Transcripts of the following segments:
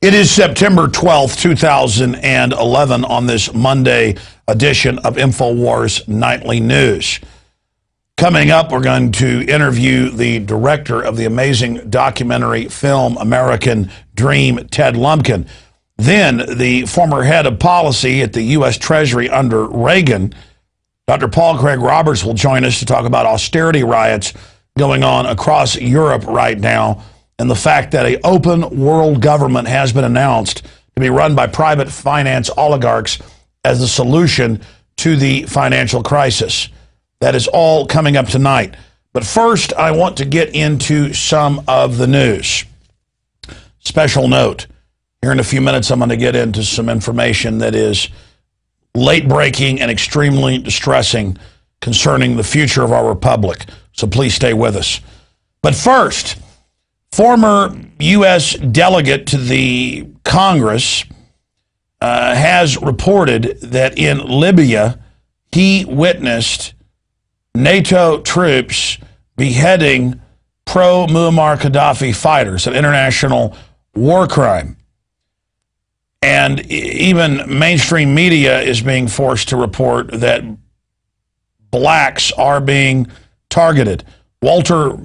It is September 12th, 2011 on this Monday edition of InfoWars Nightly News. Coming up, we're going to interview the director of the amazing documentary film American Dream, Ted Lumpkin. Then the former head of policy at the U.S. Treasury under Reagan, Dr. Paul Craig Roberts, will join us to talk about austerity riots going on across Europe right now, and the fact that an open world government has been announced to be run by private finance oligarchs as the solution to the financial crisis. That is all coming up tonight. But first, I want to get into some of the news. Special note, here in a few minutes, I'm going to get into some information that is late-breaking and extremely distressing concerning the future of our republic. So please stay with us. But first, former U.S. delegate to the Congress has reported that in Libya, he witnessed NATO troops beheading pro-Muammar Gaddafi fighters, an international war crime. And even mainstream media is being forced to report that blacks are being targeted. Walter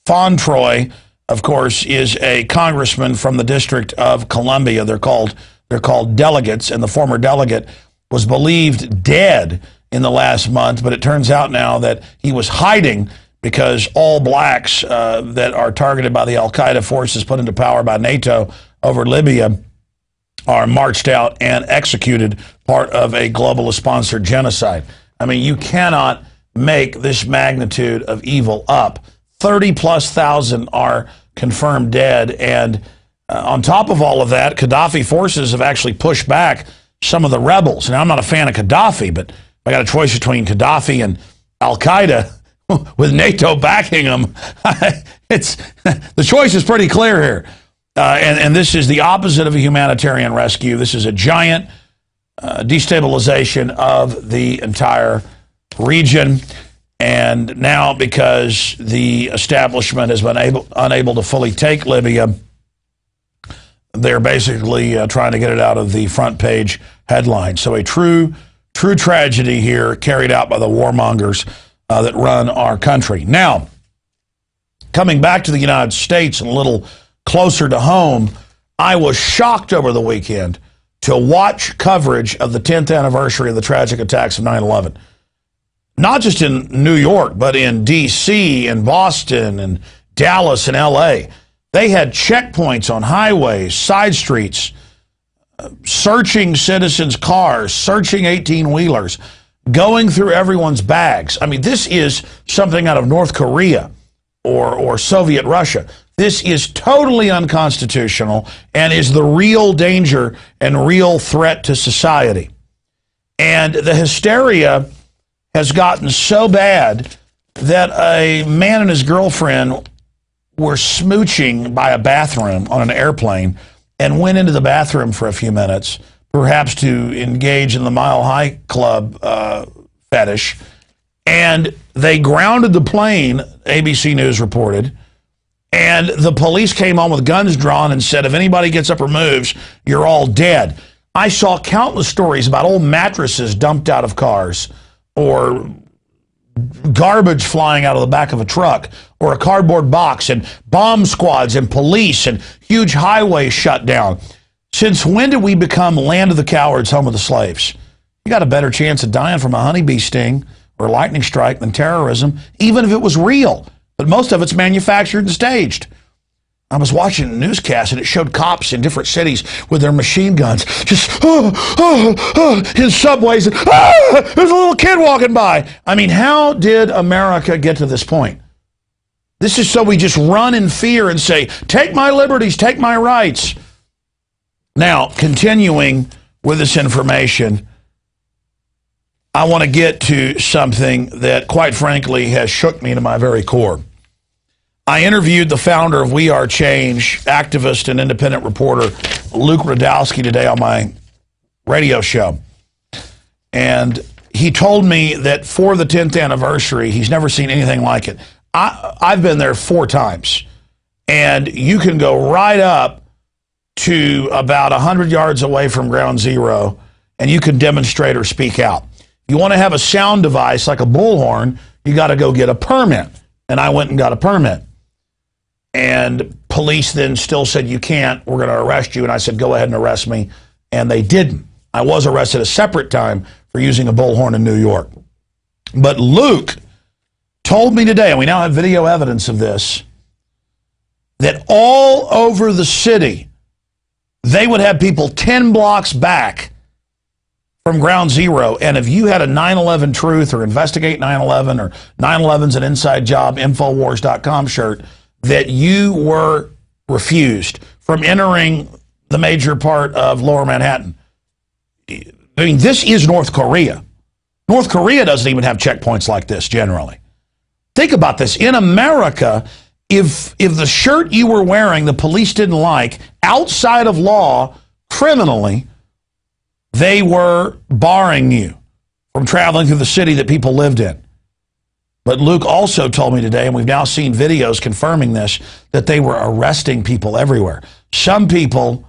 Fauntroy, of course, is a congressman from the District of Columbia. They're called delegates, and the former delegate was believed dead in the last month, but it turns out now that he was hiding because all blacks that are targeted by the al-Qaeda forces put into power by NATO over Libya are marched out and executed, part of a globalist-sponsored genocide. I mean, you cannot make this magnitude of evil up. 30+ thousand are confirmed dead, and on top of all of that, Gaddafi forces have actually pushed back some of the rebels. Now, I'm not a fan of Gaddafi, but if I got a choice between Gaddafi and al-Qaeda with NATO backing them, the choice is pretty clear here. And this is the opposite of a humanitarian rescue. This is a giant destabilization of the entire region. And now, because the establishment has been unable to fully take Libya, they're basically trying to get it out of the front page headline. So a true tragedy here carried out by the warmongers that run our country. Now, coming back to the United States and a little closer to home, I was shocked over the weekend to watch coverage of the 10th anniversary of the tragic attacks of 9/11. Not just in New York, but in D.C. and Boston and Dallas and L.A. They had checkpoints on highways, side streets, searching citizens' cars, searching 18-wheelers, going through everyone's bags. I mean, this is something out of North Korea or Soviet Russia. This is totally unconstitutional and is the real danger and real threat to society. And the hysteria has gotten so bad that a man and his girlfriend were smooching by a bathroom on an airplane and went into the bathroom for a few minutes, perhaps to engage in the Mile High Club fetish. And they grounded the plane, ABC News reported, and the police came on with guns drawn and said, if anybody gets up or moves, you're all dead. I saw countless stories about old mattresses dumped out of cars, or garbage flying out of the back of a truck, or a cardboard box, and bomb squads and police and huge highways shut down. Since when did we become land of the cowards, home of the slaves? You got a better chance of dying from a honeybee sting or a lightning strike than terrorism, even if it was real. But most of it's manufactured and staged. I was watching a newscast, and it showed cops in different cities with their machine guns, just in subways, and there's a little kid walking by. I mean, how did America get to this point? This is so we just run in fear and say, take my liberties, take my rights. Now, continuing with this information, I want to get to something that, quite frankly, has shook me to my very core. I interviewed the founder of We Are Change, activist and independent reporter Luke Radowski today on my radio show. And he told me that for the 10th anniversary, he's never seen anything like it. I've been there 4 times. And you can go right up to about 100 yards away from ground zero, and you can demonstrate or speak out. If you want to have a sound device like a bullhorn, you got to go get a permit. And I went and got a permit. And police then still said, you can't, we're going to arrest you. And I said, go ahead and arrest me. And they didn't. I was arrested a separate time for using a bullhorn in New York. But Luke told me today, and we now have video evidence of this, that all over the city, they would have people 10 blocks back from ground zero. And if you had a 9/11 Truth or Investigate 9/11 or 9/11's an Inside Job, InfoWars.com shirt, that you were refused from entering the major part of Lower Manhattan. I mean, this is North Korea. North Korea doesn't even have checkpoints like this generally. Think about this. In America, if the shirt you were wearing the police didn't like, outside of law, criminally, they were barring you from traveling through the city that people lived in. But Luke also told me today, and we've now seen videos confirming this, that they were arresting people everywhere. Some people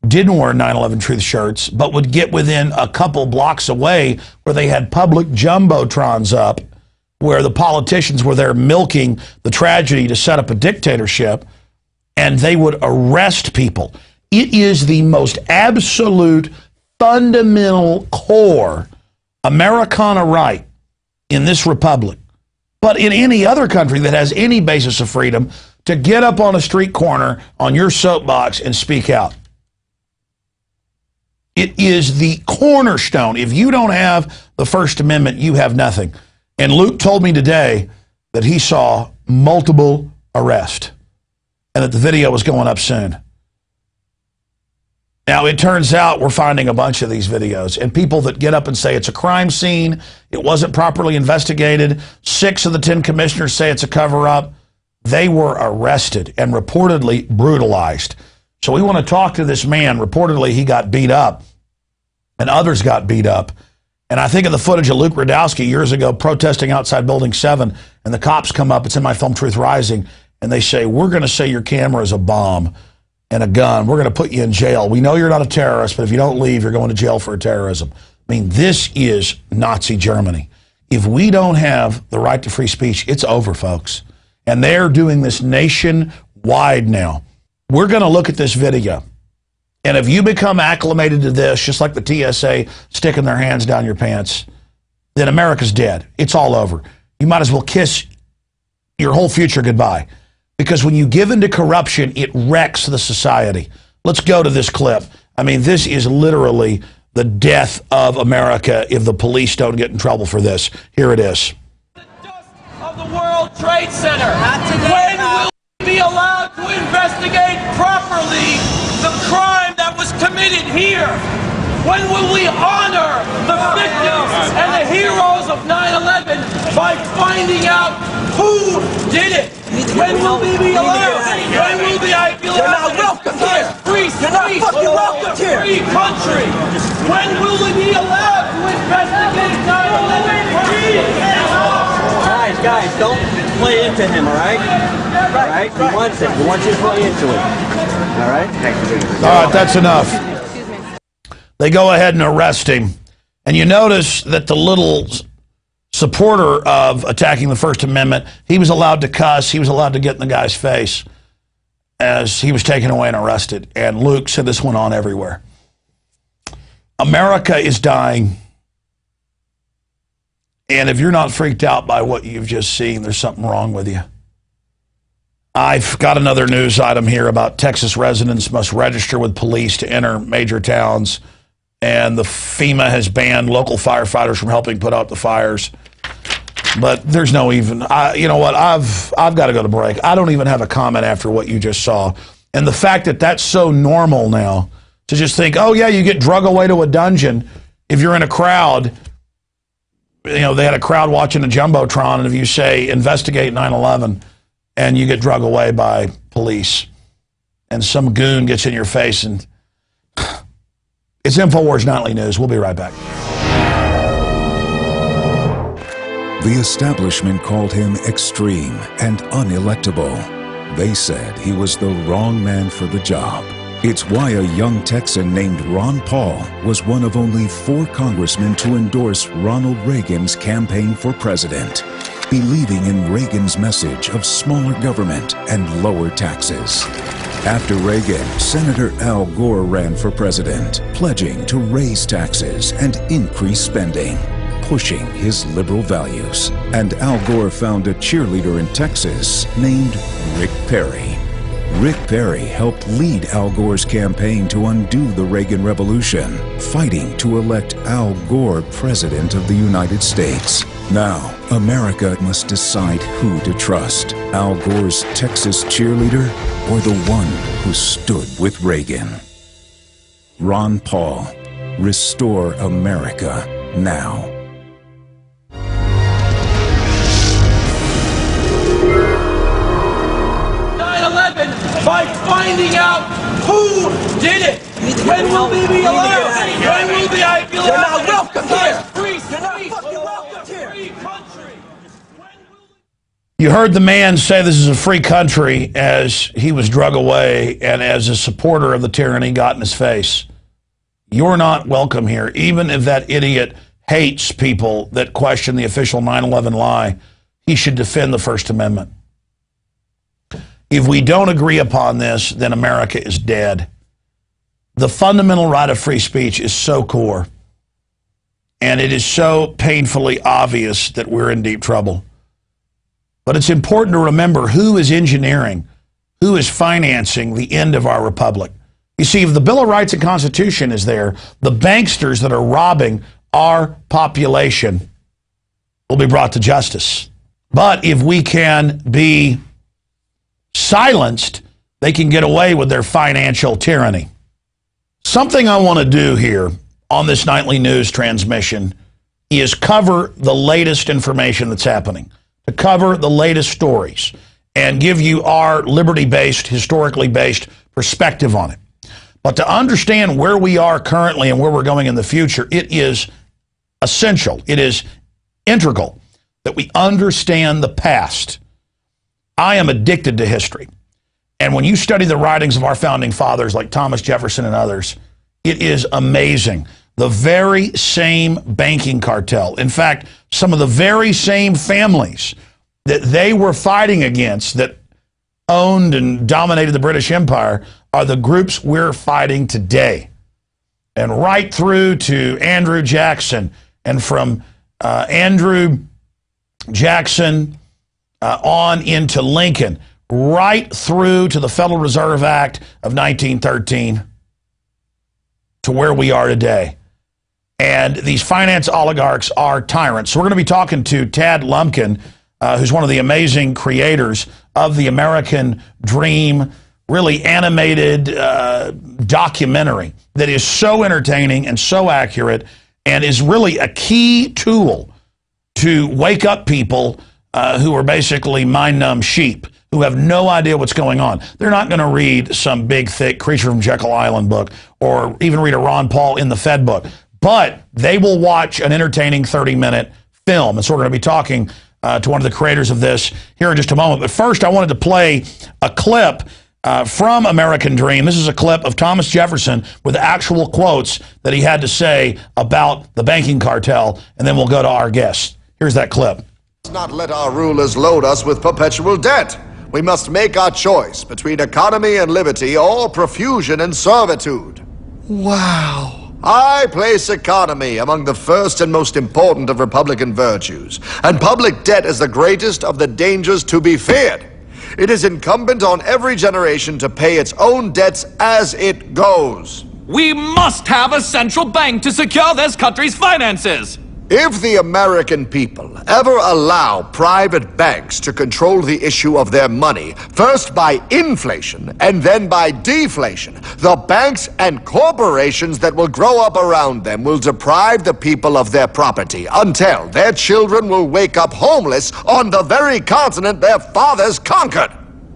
didn't wear 9/11 Truth shirts, but would get within a couple blocks away where they had public jumbotrons up, where the politicians were there milking the tragedy to set up a dictatorship, and they would arrest people. It is the most absolute, fundamental core Americana right in this republic, but in any other country that has any basis of freedom, to get up on a street corner on your soapbox and speak out. It is the cornerstone. If you don't have the First Amendment, you have nothing. And Luke told me today that he saw multiple arrests and that the video was going up soon. Now, it turns out we're finding a bunch of these videos, and people that get up and say it's a crime scene, it wasn't properly investigated, 6 of the 10 commissioners say it's a cover-up, they were arrested and reportedly brutalized. So we want to talk to this man. Reportedly, he got beat up, and others got beat up. And I think of the footage of Luke Radowski years ago protesting outside Building 7, and the cops come up, it's in my film Truth Rising, and they say, we're going to say your camera is a bomb and a gun. We're going to put you in jail. We know you're not a terrorist, but if you don't leave, you're going to jail for terrorism. I mean, this is Nazi Germany. If we don't have the right to free speech, it's over, folks. And they're doing this nationwide now. We're going to look at this video. And if you become acclimated to this, just like the TSA sticking their hands down your pants, then America's dead. It's all over. You might as well kiss your whole future goodbye. Because when you give into corruption, it wrecks the society. Let's go to this clip. I mean, this is literally the death of America if the police don't get in trouble for this. Here it is. The dust of the World Trade Center. When will we be allowed to investigate properly the crime that was committed here? When will we honor the victims and the heroes of 9/11 by finding out who did it? When will we be allowed? When will I be allowed to exercise free speech in a free country? When will we be allowed to investigate 9/11? Guys, don't play into him, all right? All right? He wants it. He wants you to play into it. All right? All right, that's enough. They go ahead and arrest him. And you notice that the little supporter of attacking the First Amendment, he was allowed to cuss. He was allowed to get in the guy's face as he was taken away and arrested. And Luke said this went on everywhere. America is dying. And if you're not freaked out by what you've just seen, there's something wrong with you. I've got another news item here about Texas residents must register with police to enter major towns. And the FEMA has banned local firefighters from helping put out the fires. But there's no even, you know what, I've got to go to break. I don't even have a comment after what you just saw. And the fact that that's so normal now, to just think, oh yeah, you get drug away to a dungeon if you're in a crowd. You know, they had a crowd watching a Jumbotron, and if you say, investigate 9/11, and you get drug away by police, and some goon gets in your face, and it's InfoWars Nightly News. We'll be right back. The establishment called him extreme and unelectable. They said he was the wrong man for the job. It's why a young Texan named Ron Paul was one of only 4 congressmen to endorse Ronald Reagan's campaign for president, believing in Reagan's message of smaller government and lower taxes. After Reagan, Senator Al Gore ran for president, pledging to raise taxes and increase spending, pushing his liberal values. And Al Gore found a cheerleader in Texas named Rick Perry. Rick Perry helped lead Al Gore's campaign to undo the Reagan Revolution, fighting to elect Al Gore president of the United States. Now, America must decide who to trust, Al Gore's Texas cheerleader or the one who stood with Reagan. Ron Paul, restore America now. By finding out who did it. When will we be allowed? When will I be allowed? You're not welcome here. You're not fucking welcome here. You heard the man say this is a free country as he was drug away and as a supporter of the tyranny got in his face. You're not welcome here. Even if that idiot hates people that question the official 9/11 lie, he should defend the First Amendment. If we don't agree upon this, then America is dead. The fundamental right of free speech is so core, and it is so painfully obvious that we're in deep trouble. But it's important to remember who is engineering, who is financing the end of our republic. You see, if the Bill of Rights and Constitution is there, the banksters that are robbing our population will be brought to justice. But if we can be silenced, they can get away with their financial tyranny. Something I want to do here on this nightly news transmission is cover the latest information that's happening, to cover the latest stories, and give you our liberty-based, historically based perspective on it. But to understand where we are currently and where we're going in the future, it is essential, it is integral that we understand the past. I am addicted to history. And when you study the writings of our founding fathers like Thomas Jefferson and others, it is amazing. The very same banking cartel, in fact, some of the very same families that they were fighting against that owned and dominated the British Empire are the groups we're fighting today. And right through to Andrew Jackson, and from Andrew Jackson on into Lincoln, right through to the Federal Reserve Act of 1913 to where we are today. And these finance oligarchs are tyrants. So we're going to be talking to Tad Lumpkin, who's one of the amazing creators of the American Dream, really animated documentary that is so entertaining and so accurate and is really a key tool to wake up people who are basically mind-numb sheep, who have no idea what's going on. They're not going to read some big, thick Creature from Jekyll Island book or even read a Ron Paul in the Fed book, but they will watch an entertaining 30-minute film. And so we're going to be talking to one of the creators of this here in just a moment. But first, I wanted to play a clip from American Dream. This is a clip of Thomas Jefferson with actual quotes that he had to say about the banking cartel, and then we'll go to our guests. Here's that clip. Not let our rulers load us with perpetual debt. We must make our choice between economy and liberty or profusion and servitude. Wow. I place economy among the first and most important of Republican virtues, and public debt is the greatest of the dangers to be feared. It is incumbent on every generation to pay its own debts as it goes. We must have a central bank to secure this country's finances. If the American people ever allow private banks to control the issue of their money, first by inflation and then by deflation, the banks and corporations that will grow up around them will deprive the people of their property until their children will wake up homeless on the very continent their fathers conquered.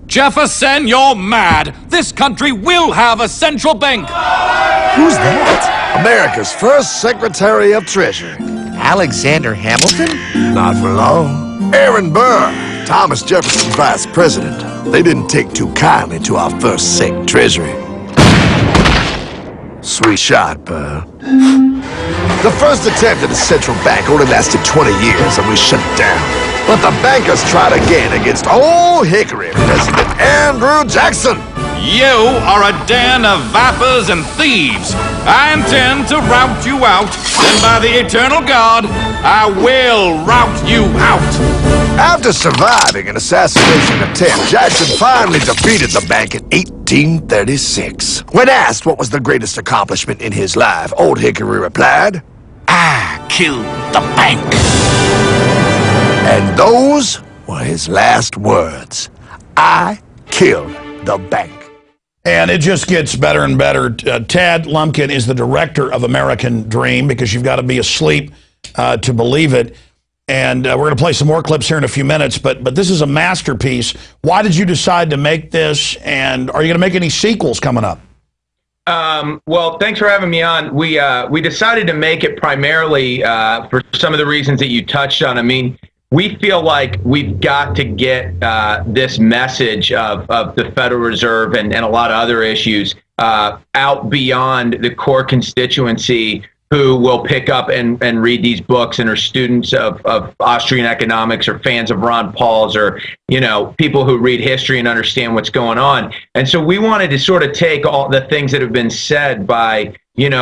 Jefferson, you're mad. This country will have a central bank. Who's that? America's first Secretary of Treasury. Alexander Hamilton? Not for long. Aaron Burr, Thomas Jefferson's vice president. They didn't take too kindly to our first Sec Treasury. Sweet shot, Pearl. The first attempt at a central bank only lasted 20 years and we shut it down. But the bankers tried again against Old Hickory President Andrew Jackson. You are a den of vipers and thieves. I intend to rout you out, and by the eternal God, I will rout you out. After surviving an assassination attempt, Jackson finally defeated the bank in 1836. When asked what was the greatest accomplishment in his life, Old Hickory replied, I killed the bank. And those were his last words. I killed the bank. And it just gets better and better. Tad Lumpkin is the director of American Dream, because you've got to be asleep to believe it. And we're going to play some more clips here in a few minutes, but this is a masterpiece. Why did you decide to make this, and are you going to make any sequels coming up? Well, thanks for having me on. We decided to make it primarily for some of the reasons that you touched on. I mean, we feel like we've got to get this message of the Federal Reserve and a lot of other issues out beyond the core constituency who will pick up and read these books and are students of Austrian economics or fans of Ron Paul's or, people who read history and understand what's going on. And so we wanted to sort of take all the things that have been said by, in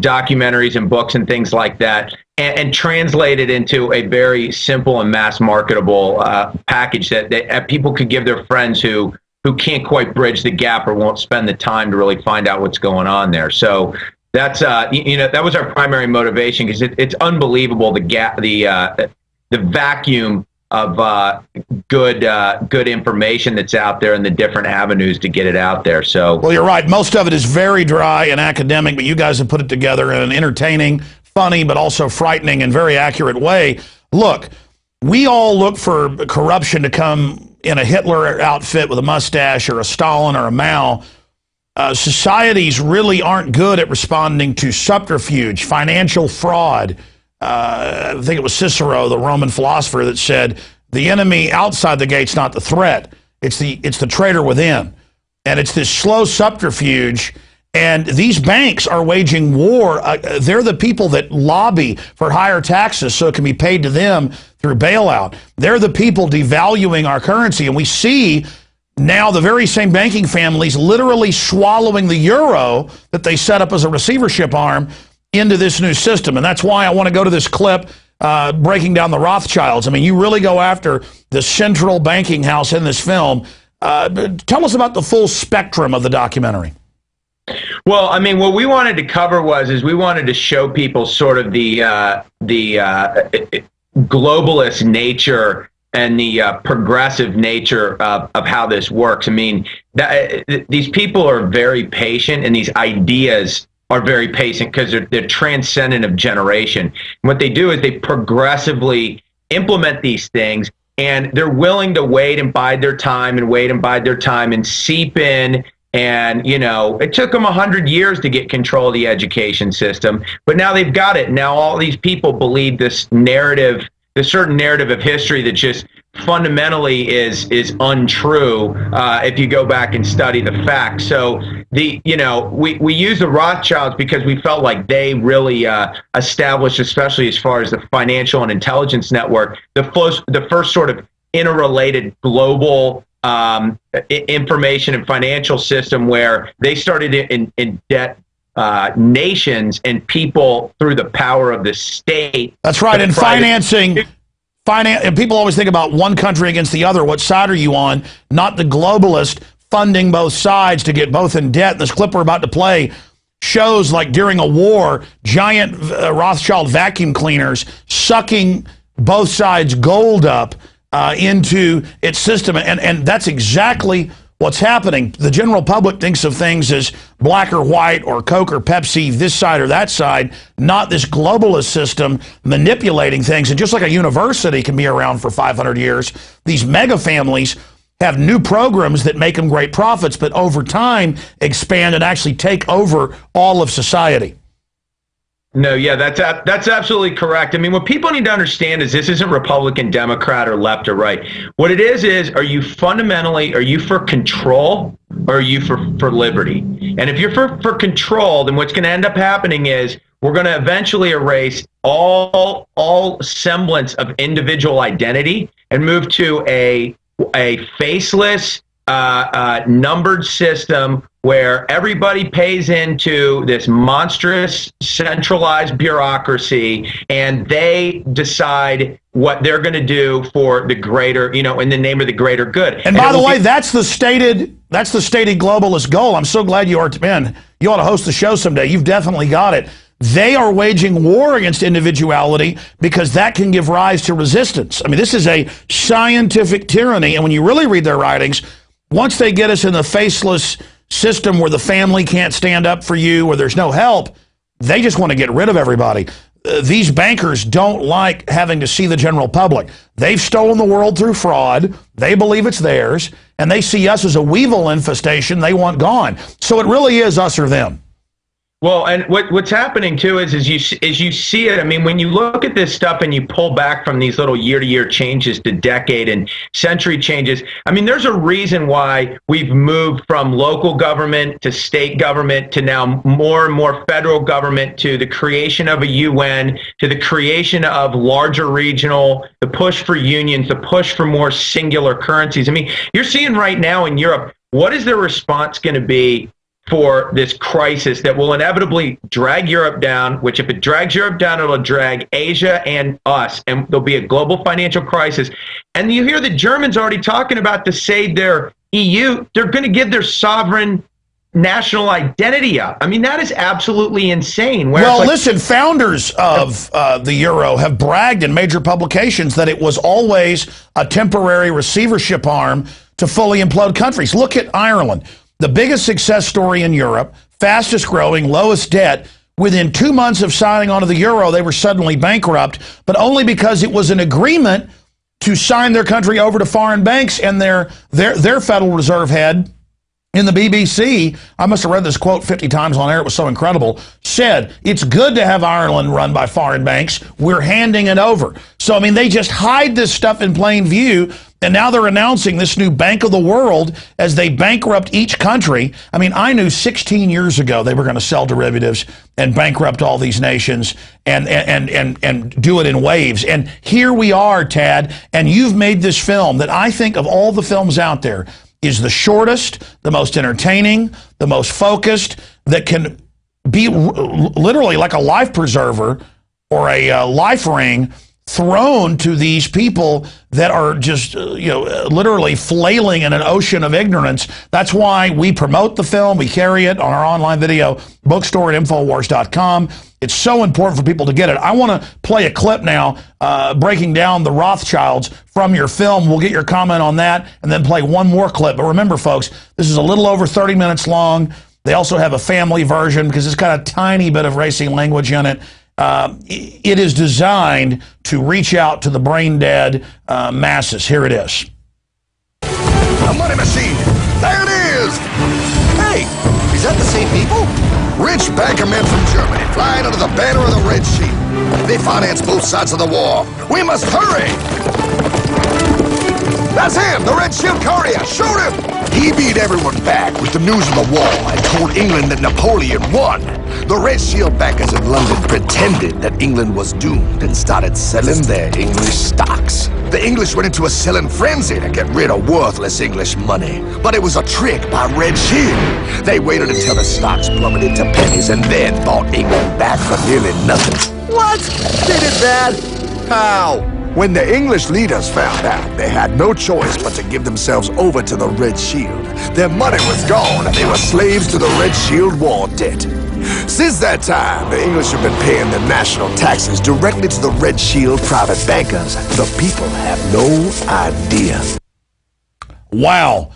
documentaries and books and things like that and translate it into a very simple and mass marketable package that people could give their friends who can't quite bridge the gap or won't spend the time to really find out what's going on there. So that's that was our primary motivation, because it's unbelievable the vacuum of good information that's out there and the different avenues to get it out there. So, well, you're right. Most of it is very dry and academic, but you guys have put it together in an entertaining, funny, but also frightening and very accurate way. Look, we all look for corruption to come in a Hitler outfit with a mustache or a Stalin or a Mao. Societies really aren't good at responding to subterfuge, financial fraud. I think it was Cicero, the Roman philosopher, that said, the enemy outside the gate's not the threat. It's the traitor within. And it's this slow subterfuge. And these banks are waging war. They're the people that lobby for higher taxes so it can be paid to them through bailout. They're the people devaluing our currency. And we see now the very same banking families literally swallowing the euro that they set up as a receivership arm into this new system. And that's why I want to go to this clip breaking down the Rothschilds. I mean, you really go after the central banking house in this film. Tell us about the full spectrum of the documentary. Well, I mean, what we wanted to cover is we wanted to show people sort of the globalist nature and the progressive nature of how this works. I mean, these people are very patient, and these ideas are very patient because they're transcendent of generation. And what they do is they progressively implement these things, and they're willing to wait and bide their time and seep in. And, it took them 100 years to get control of the education system, but now they've got it. Now all these people believe this certain narrative of history that just fundamentally is untrue if you go back and study the facts. So we use the Rothschilds because we felt like they really established, especially as far as the financial and intelligence network, the first sort of interrelated global information and financial system where they started in debt nations and people through the power of the state. That's right. And financing, and people always think about one country against the other. What side are you on? Not the globalist funding both sides to get both in debt. This clip we're about to play shows, like during a war, giant Rothschild vacuum cleaners sucking both sides' gold up into its system. And that's exactly what's happening. The general public thinks of things as black or white or Coke or Pepsi, this side or that side, not this globalist system manipulating things. And just like a university can be around for 500 years, these mega families have new programs that make them great profits, but over time expand and actually take over all of society. No, yeah, that's absolutely correct. I mean, what people need to understand is this isn't Republican, Democrat, or left or right. What it is are you for control or are you for liberty? And if you're for control, then what's going to end up happening is we're going to eventually erase all semblance of individual identity and move to a faceless, numbered system where everybody pays into this monstrous centralized bureaucracy and they decide what they're going to do for the greater, in the name of the greater good. And by the way, that's the stated globalist goal. I'm so glad you ought to host the show someday. You've definitely got it. They are waging war against individuality because that can give rise to resistance. I mean, this is a scientific tyranny. And when you really read their writings, once they get us in the faceless system where the family can't stand up for you, where there's no help, they just want to get rid of everybody. These bankers don't like having to see the general public. They've stolen the world through fraud. They believe it's theirs, and they see us as a weevil infestation they want gone. So it really is us or them. Well, and what's happening too is you see it. I mean, when you look at this stuff and you pull back from these little year-to-year changes to decade and century changes, I mean, there's a reason why we've moved from local government to state government to now more and more federal government to the creation of a UN, to the creation of larger regional, the push for unions, the push for more singular currencies. I mean, you're seeing right now in Europe, what is their response going to be for this crisis that will inevitably drag Europe down, which if it drags Europe down, it'll drag Asia and us, and there'll be a global financial crisis. And you hear the Germans already talking about to save their EU, they're going to give their sovereign national identity up. I mean, that is absolutely insane. Well, listen, founders of the euro have bragged in major publications that it was always a temporary receivership arm to fully implode countries. Look at Ireland. The biggest success story in Europe, fastest growing, lowest debt. Within 2 months of signing onto the euro, they were suddenly bankrupt, but only because it was an agreement to sign their country over to foreign banks. And their Federal Reserve head in the BBC, I must have read this quote 50 times on air, it was so incredible, said, it's good to have Ireland run by foreign banks, we're handing it over. So, I mean, they just hide this stuff in plain view, and now they're announcing this new Bank of the World as they bankrupt each country. I mean, I knew 16 years ago they were going to sell derivatives and bankrupt all these nations and do it in waves. And here we are, Tad, and you've made this film that I think of all the films out there is the shortest, the most entertaining, the most focused, that can be literally like a life preserver or a life ring thrown to these people that are just, literally flailing in an ocean of ignorance. That's why we promote the film. We carry it on our online video bookstore at InfoWars.com. It's so important for people to get it. I want to play a clip now breaking down the Rothschilds from your film. We'll get your comment on that and then play one more clip. But remember, folks, this is a little over 30 minutes long. They also have a family version because it's got a tiny bit of racing language in it. It is designed to reach out to the brain-dead masses. Here it is. A money machine. There it is. Hey, is that the same people? Rich banker men from Germany flying under the banner of the Red Shield. They finance both sides of the war. We must hurry. That's him, the Red Shield courier. Shoot him. He beat everyone back with the news of the war and told England that Napoleon won. The Red Shield bankers in London pretended that England was doomed and started selling their English stocks. The English went into a selling frenzy to get rid of worthless English money. But it was a trick by Red Shield. They waited until the stocks plummeted to pennies and then bought England back for nearly nothing. What? They did that? How? When the English leaders found out, they had no choice but to give themselves over to the Red Shield. Their money was gone, and they were slaves to the Red Shield war debt. Since that time, the English have been paying their national taxes directly to the Red Shield private bankers. The people have no idea. Wow.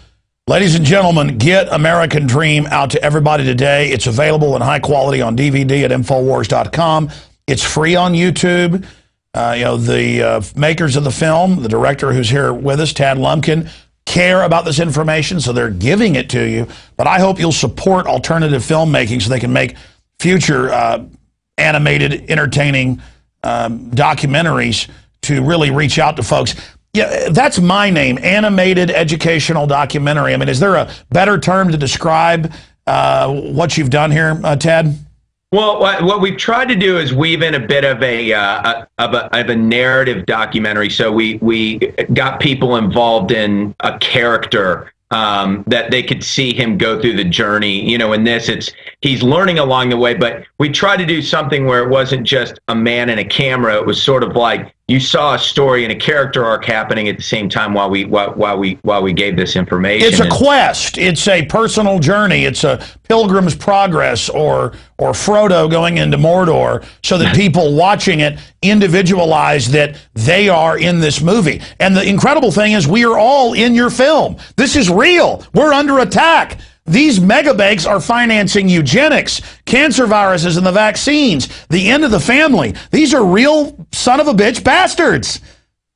Ladies and gentlemen, get American Dream out to everybody today. It's available in high quality on DVD at InfoWars.com. It's free on YouTube. The makers of the film, the director who's here with us, Tad Lumpkin, care about this information, so they're giving it to you. But I hope you'll support alternative filmmaking so they can make future animated, entertaining documentaries to really reach out to folks. Yeah, that's my name, animated educational documentary. I mean, is there a better term to describe what you've done here, Ted? Well, what we've tried to do is weave in a bit of a narrative documentary. So we got people involved in a character that they could see him go through the journey. You know, in this, he's learning along the way, but we tried to do something where it wasn't just a man and a camera. It was sort of like you saw a story and a character arc happening at the same time while we gave this information. It's a quest. It's a personal journey. It's a Pilgrim's Progress or Frodo going into Mordor, so that people watching it individualize that they are in this movie. And the incredible thing is we are all in your film. This is real. We're under attack. These mega banks are financing eugenics, cancer viruses, and the vaccines, the end of the family. These are real son of a bitch bastards.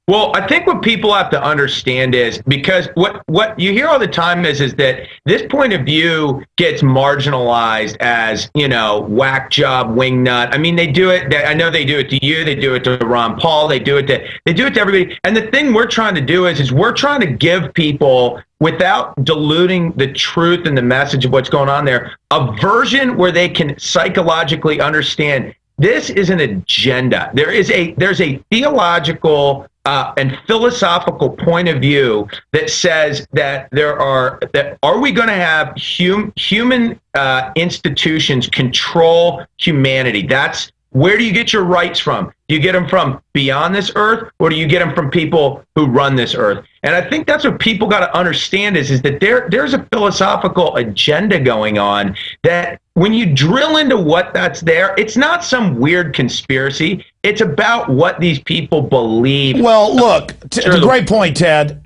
Well, I think what people have to understand is, because what you hear all the time is that this point of view gets marginalized as, you know, whack job, wingnut. I mean, they do it. I know they do it to you. They do it to Ron Paul. They do it to everybody. And the thing we're trying to do is we're trying to give people, without diluting the truth and the message of what's going on there, a version where they can psychologically understand this is an agenda. There's a theological and philosophical point of view that says that are we going to have human institutions control humanity? That's where do you get your rights from? Do you get them from beyond this earth, or do you get them from people who run this earth? And I think that's what people got to understand is that there's a philosophical agenda going on that when you drill into what that's there, it's not some weird conspiracy. It's about what these people believe. Well, look, it's a great point, Ted.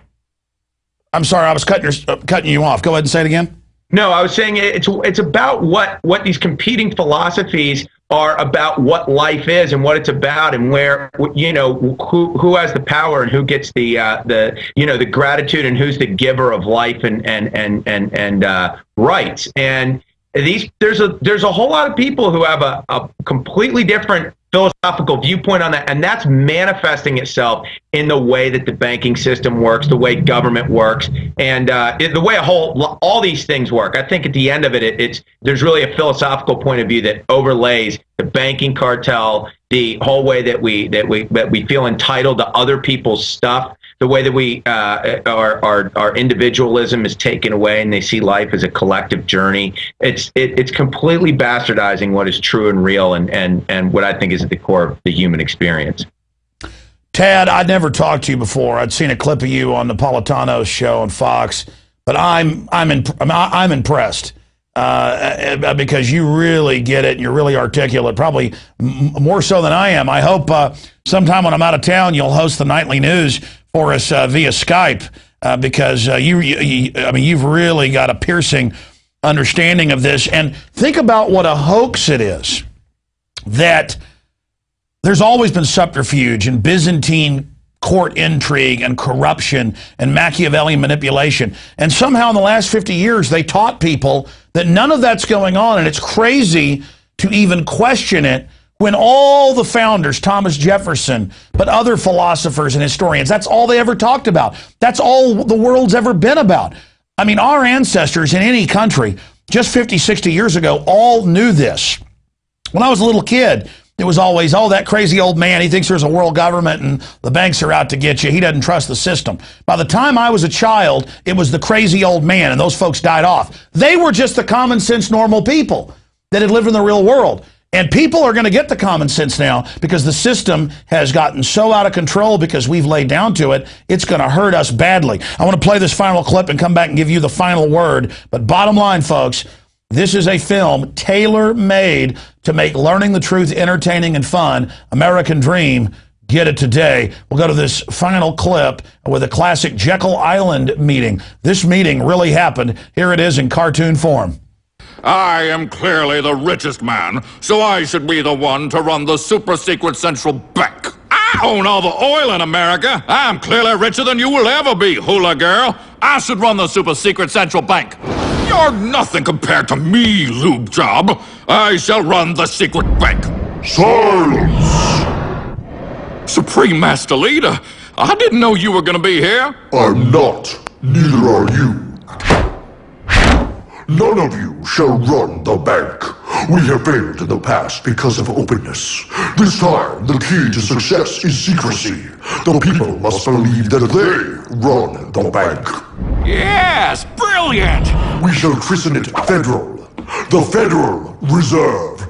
I'm sorry, I was cutting you off. Go ahead and say it again. No, I was saying it's about what these competing philosophies are about, what life is and what it's about, and where, you know, who has the power and who gets the gratitude, and who's the giver of life and rights. And there's a whole lot of people who have a completely different philosophical viewpoint on that, and that's manifesting itself in the way that the banking system works, the way government works, and the way all these things work. I think at the end of it, there's really a philosophical point of view that overlays the banking cartel, the whole way that we feel entitled to other people's stuff, the way that our individualism is taken away, and they see life as a collective journey. It's completely bastardizing what is true and real, and what I think is at the core of the human experience. Ted, I'd never talked to you before. I'd seen a clip of you on Napolitano's show on Fox, but I'm impressed because you really get it and you're really articulate, probably more so than I am. I hope sometime when I'm out of town, you'll host the nightly news for us via Skype because you've really got a piercing understanding of this. And think about what a hoax it is, that there's always been subterfuge and Byzantine court intrigue and corruption and Machiavellian manipulation. And somehow in the last 50 years, they taught people that none of that's going on. And it's crazy to even question it when all the founders, Thomas Jefferson, but other philosophers and historians, that's all they ever talked about. That's all the world's ever been about. I mean, our ancestors in any country just 50, 60 years ago all knew this. When I was a little kid, it was always, oh, that crazy old man, he thinks there's a world government and the banks are out to get you. He doesn't trust the system. By the time I was a child, it was the crazy old man, and those folks died off. They were just the common sense normal people that had lived in the real world. And people are going to get the common sense now because the system has gotten so out of control because we've laid down to it, it's going to hurt us badly. I want to play this final clip and come back and give you the final word. But bottom line, folks, this is a film tailor-made to make learning the truth entertaining and fun. American Dream. Get it today. We'll go to this final clip with a classic Jekyll Island meeting. This meeting really happened. Here it is in cartoon form. I am clearly the richest man, so I should be the one to run the super-secret central bank. I own all the oil in America. I'm clearly richer than you will ever be, hula girl. I should run the super-secret central bank. You're nothing compared to me, lube job. I shall run the secret bank. Silence! Supreme Master Leader, I didn't know you were gonna be here. I'm not. Neither are you. None of you shall run the bank. We have failed in the past because of openness. This time, the key to success is secrecy. The people must believe that they run the bank. Yes, brilliant! We shall christen it Federal. The Federal Reserve.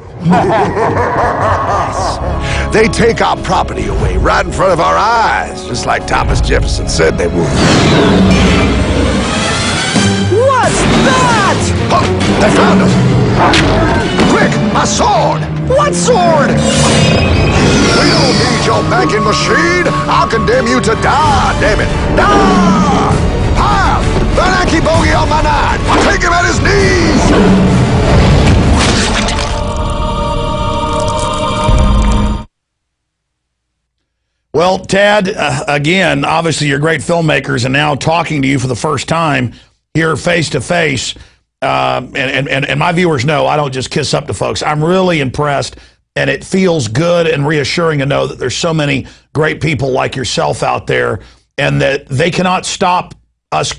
They take our property away right in front of our eyes, just like Thomas Jefferson said they would. What's that? Oh, they found us! Quick, my sword! What sword? We don't need your banking machine! I'll condemn you to die, damn it! Die! Pile! The Yankee bogey on my nine! Take him at his knees! Well, Tad, again, obviously you're great filmmakers, and now talking to you for the first time here face to face, and my viewers know I don't just kiss up to folks. I'm really impressed, and it feels good and reassuring to know that there's so many great people like yourself out there, and that they cannot stop us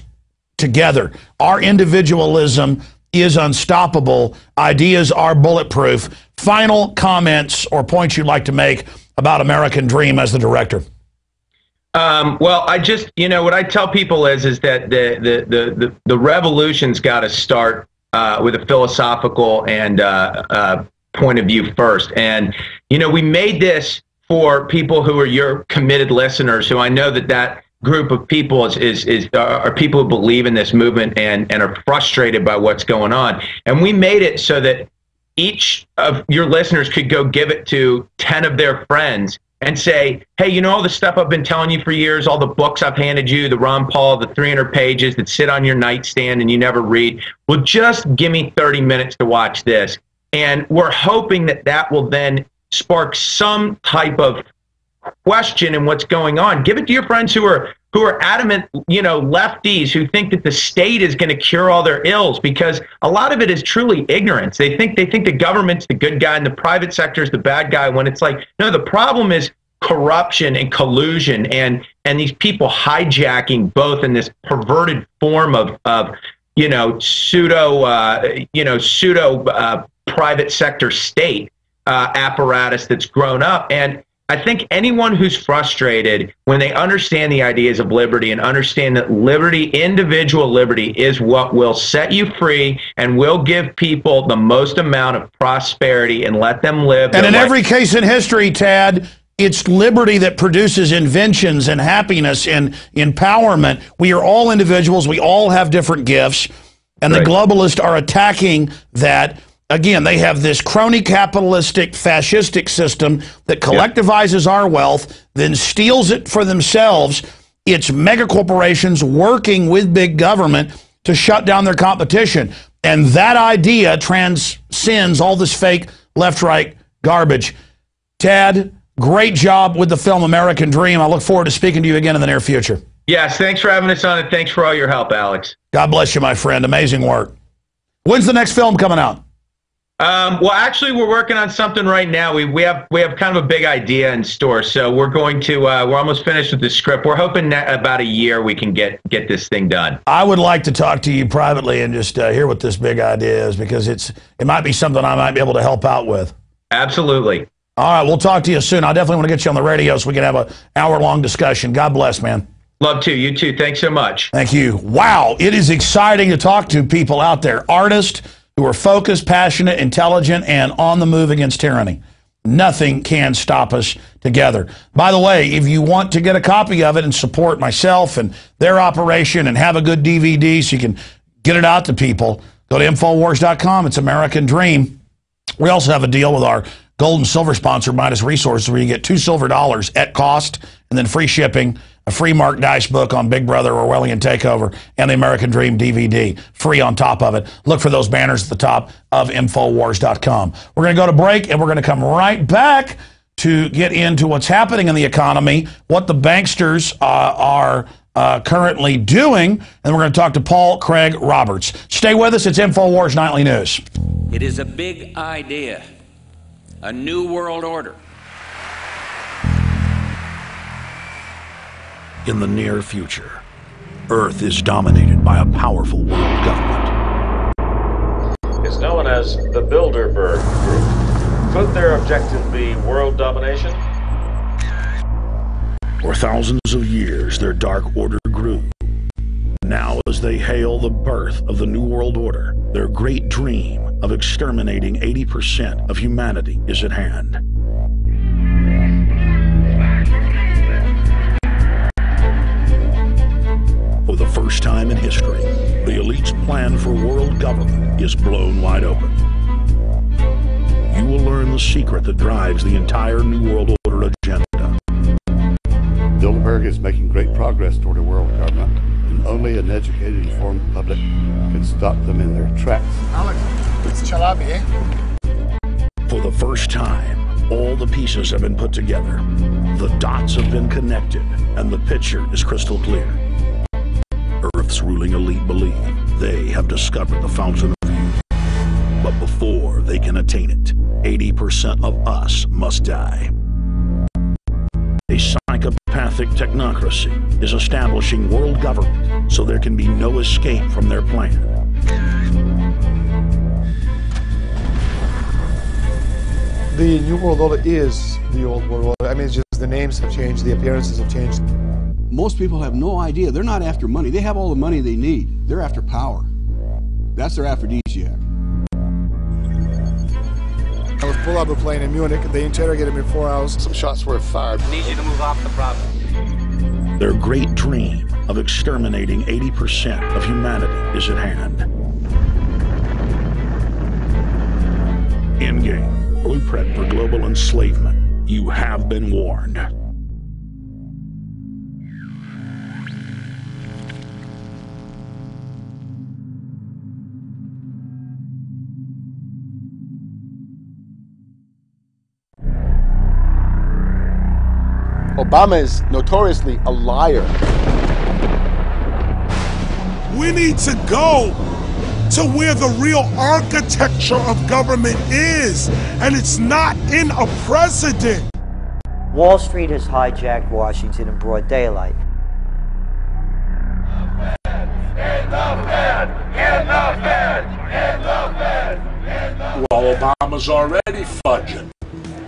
together. Our individualism is unstoppable. Ideas are bulletproof. Final comments or points you'd like to make about American Dream as the director? Well, I just, what I tell people is that the revolution's got to start with a philosophical and point of view first. And, we made this for people who are your committed listeners, who I know that group of people are people who believe in this movement and are frustrated by what's going on. And we made it so that each of your listeners could go give it to 10 of their friends and say, hey, all the stuff I've been telling you for years, all the books I've handed you, the Ron Paul, the 300 pages that sit on your nightstand and you never read, well, just give me 30 minutes to watch this. And we're hoping that will then spark some type of question in what's going on. Give it to your friends who are adamant, lefties who think that the state is going to cure all their ills, because a lot of it is truly ignorance. They think the government's the good guy and the private sector is the bad guy, when it's like, no, the problem is corruption and collusion and these people hijacking both in this perverted form of pseudo private sector state apparatus that's grown up. And I think anyone who's frustrated when they understand the ideas of liberty and understand that liberty, individual liberty, is what will set you free and will give people the most amount of prosperity and let them live. And in every case in history, Tad, it's liberty that produces inventions and happiness and empowerment. We are all individuals. We all have different gifts. And the globalists are attacking that. Again, they have this crony capitalistic fascistic system that collectivizes our wealth, then steals it for themselves. It's mega corporations working with big government to shut down their competition. And that idea transcends all this fake left-right garbage. Tad, great job with the film American Dream. I look forward to speaking to you again in the near future. Yes, thanks for having us on, and thanks for all your help, Alex. God bless you, my friend. Amazing work. When's the next film coming out? Well, actually, we're working on something right now. We have kind of a big idea in store, so we're going to we're almost finished with the script. We're hoping that about a year we can get this thing done. I would like to talk to you privately and just hear what this big idea is, because it might be something I might be able to help out with. Absolutely. All right, we'll talk to you soon. I definitely want to get you on the radio so we can have an hour-long discussion. God bless, man. Love to. You too. Thanks so much. Thank you. Wow, it is exciting to talk to people out there, artists who are focused, passionate, intelligent, and on the move against tyranny. Nothing can stop us together. By the way, if you want to get a copy of it and support myself and their operation and have a good DVD so you can get it out to people, go to InfoWars.com. It's American Dream. We also have a deal with our gold and silver sponsor, Midas Resources, where you get $2 silver at cost and then free shipping, a free Mark Dice book on Big Brother, Orwellian Takeover, and the American Dream DVD, free on top of it. Look for those banners at the top of InfoWars.com. We're going to go to break, and we're going to come right back to get into what's happening in the economy, what the banksters are currently doing, and we're going to talk to Paul Craig Roberts. Stay with us. It's InfoWars Nightly News. It is a big idea. a new world order. In the near future, Earth is dominated by a powerful world government. It's known as the Bilderberg Group. Could their objective be world domination? For thousands of years, their dark order grew. Now, as they hail the birth of the New World Order, their great dream of exterminating 80% of humanity is at hand. For the first time in history, the elite's plan for world government is blown wide open. You will learn the secret that drives the entire New World Order agenda. Bilderberg is making great progress toward a world government, and only an educated, informed public can stop them in their tracks. Alex, it's Chalabi, eh? For the first time, all the pieces have been put together. The dots have been connected, and the picture is crystal clear. Earth's ruling elite believe they have discovered the fountain of youth. But before they can attain it, 80% of us must die. A psychopathic technocracy is establishing world government so there can be no escape from their plan. The New World Order is the Old World Order. I mean, it's just the names have changed, the appearances have changed. Most people have no idea. They're not after money. They have all the money they need. They're after power. That's their aphrodisiac. I was pulled out of the plane in Munich. They interrogated me for 4 hours. Some shots were fired. I need you to move off the property. Their great dream of exterminating 80% of humanity is at hand. Endgame, blueprint for global enslavement. You have been warned. Obama is notoriously a liar. We need to go to where the real architecture of government is, and it's not in a president. Wall Street has hijacked Washington in broad daylight. Well, Obama's already fudging.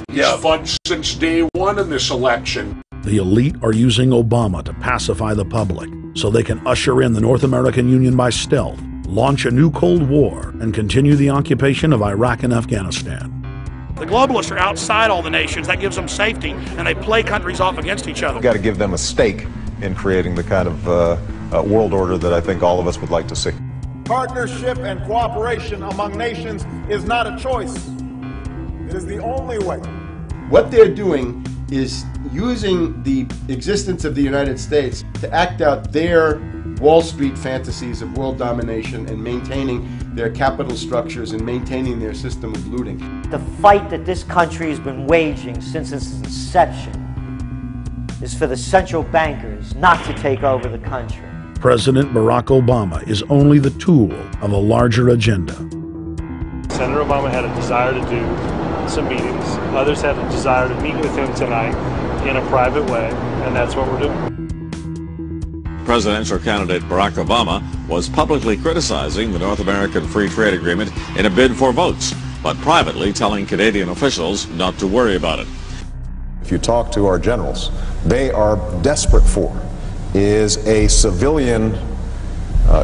He's fudged since day one in this election. The elite are using Obama to pacify the public so they can usher in the North American Union by stealth, launch a new Cold War, and continue the occupation of Iraq and Afghanistan. The globalists are outside all the nations. That gives them safety, and they play countries off against each other. We've got to give them a stake in creating the kind of world order that I think all of us would like to see. Partnership and cooperation among nations is not a choice. It is the only way. What they're doing is using the existence of the United States to act out their Wall Street fantasies of world domination and maintaining their capital structures and maintaining their system of looting. The fight that this country has been waging since its inception is for the central bankers not to take over the country. President Barack Obama is only the tool of a larger agenda. Senator Obama had a desire to do some meetings. Others had a desire to meet with him tonight in a private way, and that's what we're doing. Presidential candidate Barack Obama was publicly criticizing the North American Free Trade Agreement in a bid for votes, but privately telling Canadian officials not to worry about it. If you talk to our generals, they are desperate for is a civilian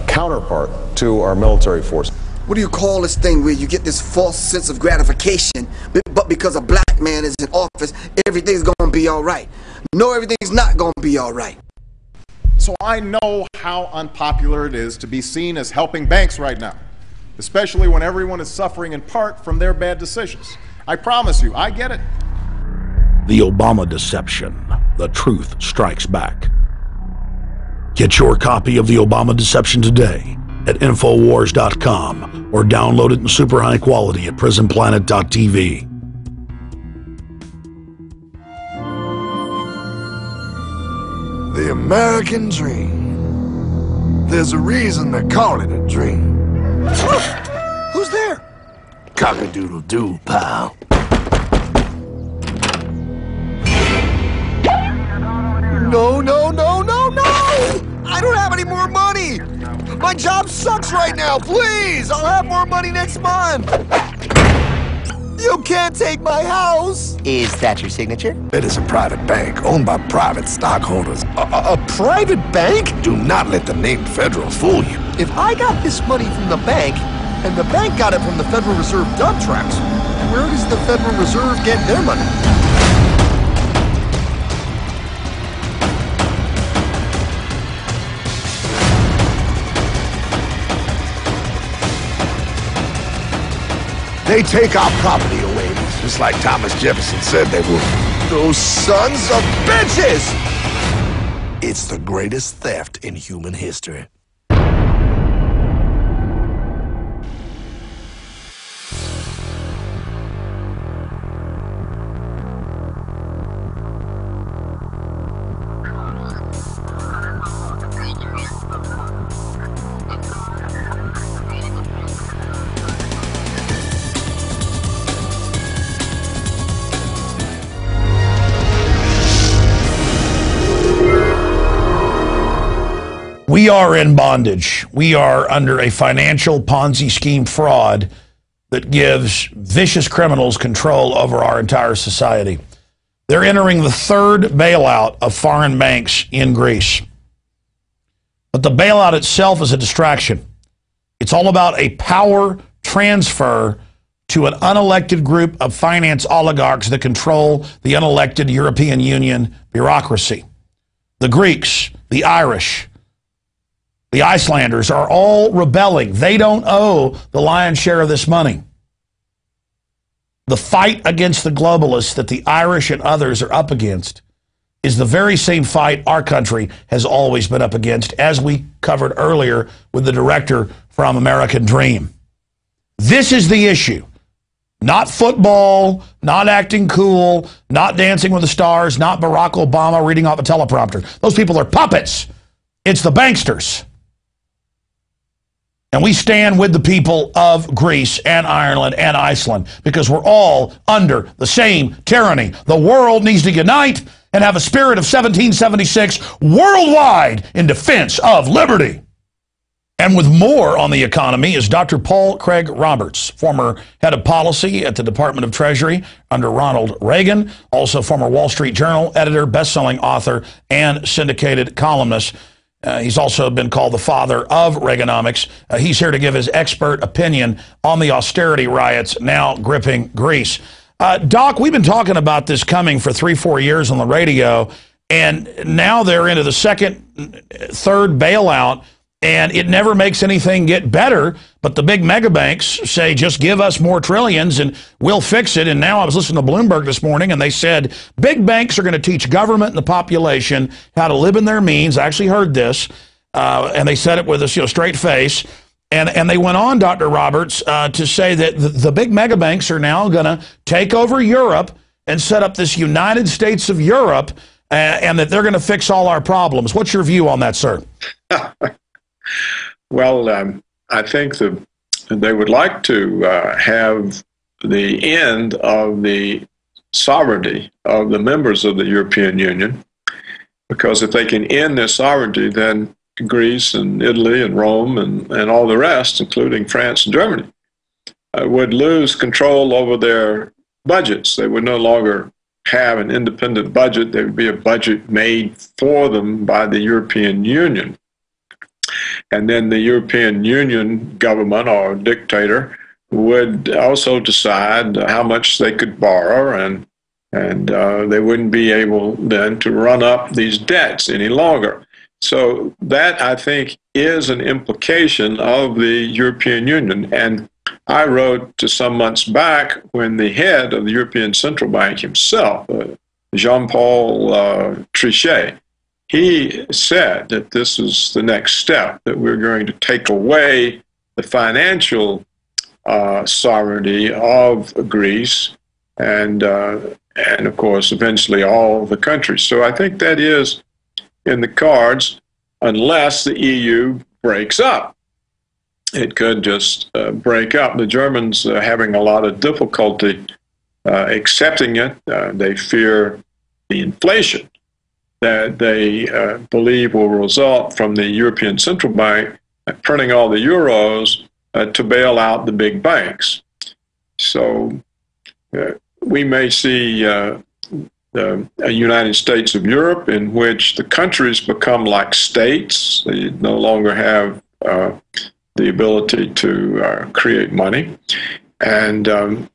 counterpart to our military force. What do you call this thing where you get this false sense of gratification, but because a black man is in office, everything's gonna be all right? No, everything's not gonna be all right. So I know how unpopular it is to be seen as helping banks right now, especially when everyone is suffering in part from their bad decisions. I promise you, I get it. The Obama deception. The truth strikes back. Get your copy of The Obama Deception today at InfoWars.com or download it in super high quality at PrisonPlanet.tv. The American dream. There's a reason they call it a dream. Who's there? Cock-a-doodle-doo, pal. no, no, no, no, no! I don't have any more money! My job sucks right now, please! I'll have more money next month! You can't take my house! Is that your signature? It is a private bank owned by private stockholders. A private bank? Do not let the name Federal fool you. If I got this money from the bank, and the bank got it from the Federal Reserve dump trucks, where does the Federal Reserve get their money? They take our property away, just like Thomas Jefferson said they would. Those sons of bitches! It's the greatest theft in human history. We are in bondage. We are under a financial Ponzi scheme fraud that gives vicious criminals control over our entire society. They're entering the third bailout of foreign banks in Greece. But the bailout itself is a distraction. It's all about a power transfer to an unelected group of finance oligarchs that control the unelected European Union bureaucracy. The Greeks, the Irish, the Icelanders are all rebelling. They don't owe the lion's share of this money. The fight against the globalists that the Irish and others are up against is the very same fight our country has always been up against, as we covered earlier with the director from American Dream. This is the issue. Not football, not acting cool, not Dancing with the Stars, not Barack Obama reading off a teleprompter. Those people are puppets. It's the banksters. And we stand with the people of Greece and Ireland and Iceland because we're all under the same tyranny. The world needs to unite and have a spirit of 1776 worldwide in defense of liberty. And with more on the economy is Dr. Paul Craig Roberts, former head of policy at the Department of Treasury under Ronald Reagan, also former Wall Street Journal editor, best-selling author, and syndicated columnist. He's also been called the father of Reaganomics. He's here to give his expert opinion on the austerity riots now gripping Greece. Doc, we've been talking about this coming for 3-4 years on the radio, and now they're into the third bailout, and it never makes anything get better. But the big mega banks say, just give us more trillions and we'll fix it. And now I was listening to Bloomberg this morning, and they said big banks are going to teach government and the population how to live in their means. I actually heard this, and they said it with a straight face. And they went on, Dr. Roberts, to say that the big mega banks are now going to take over Europe and set up this United States of Europe, and that they're going to fix all our problems. What's your view on that, sir? Well, I think that they would like to have the end of the sovereignty of the members of the European Union, because if they can end their sovereignty, then Greece and Italy and Rome and all the rest, including France and Germany, would lose control over their budgets. They would no longer have an independent budget. There would be a budget made for them by the European Union. And then the European Union government or dictator would also decide how much they could borrow, and they wouldn't be able then to run up these debts any longer. So that, I think, is an implication of the European Union. And I wrote to some months back when the head of the European Central Bank himself, Jean-Paul Trichet, he said that this is the next step, that we're going to take away the financial sovereignty of Greece and of course, eventually all the countries. So I think that is in the cards, unless the EU breaks up. It could just break up. The Germans are having a lot of difficulty accepting it. They fear the inflation that they believe will result from the European Central Bank printing all the euros to bail out the big banks. So we may see a United States of Europe in which the countries become like states. They no longer have the ability to create money, and the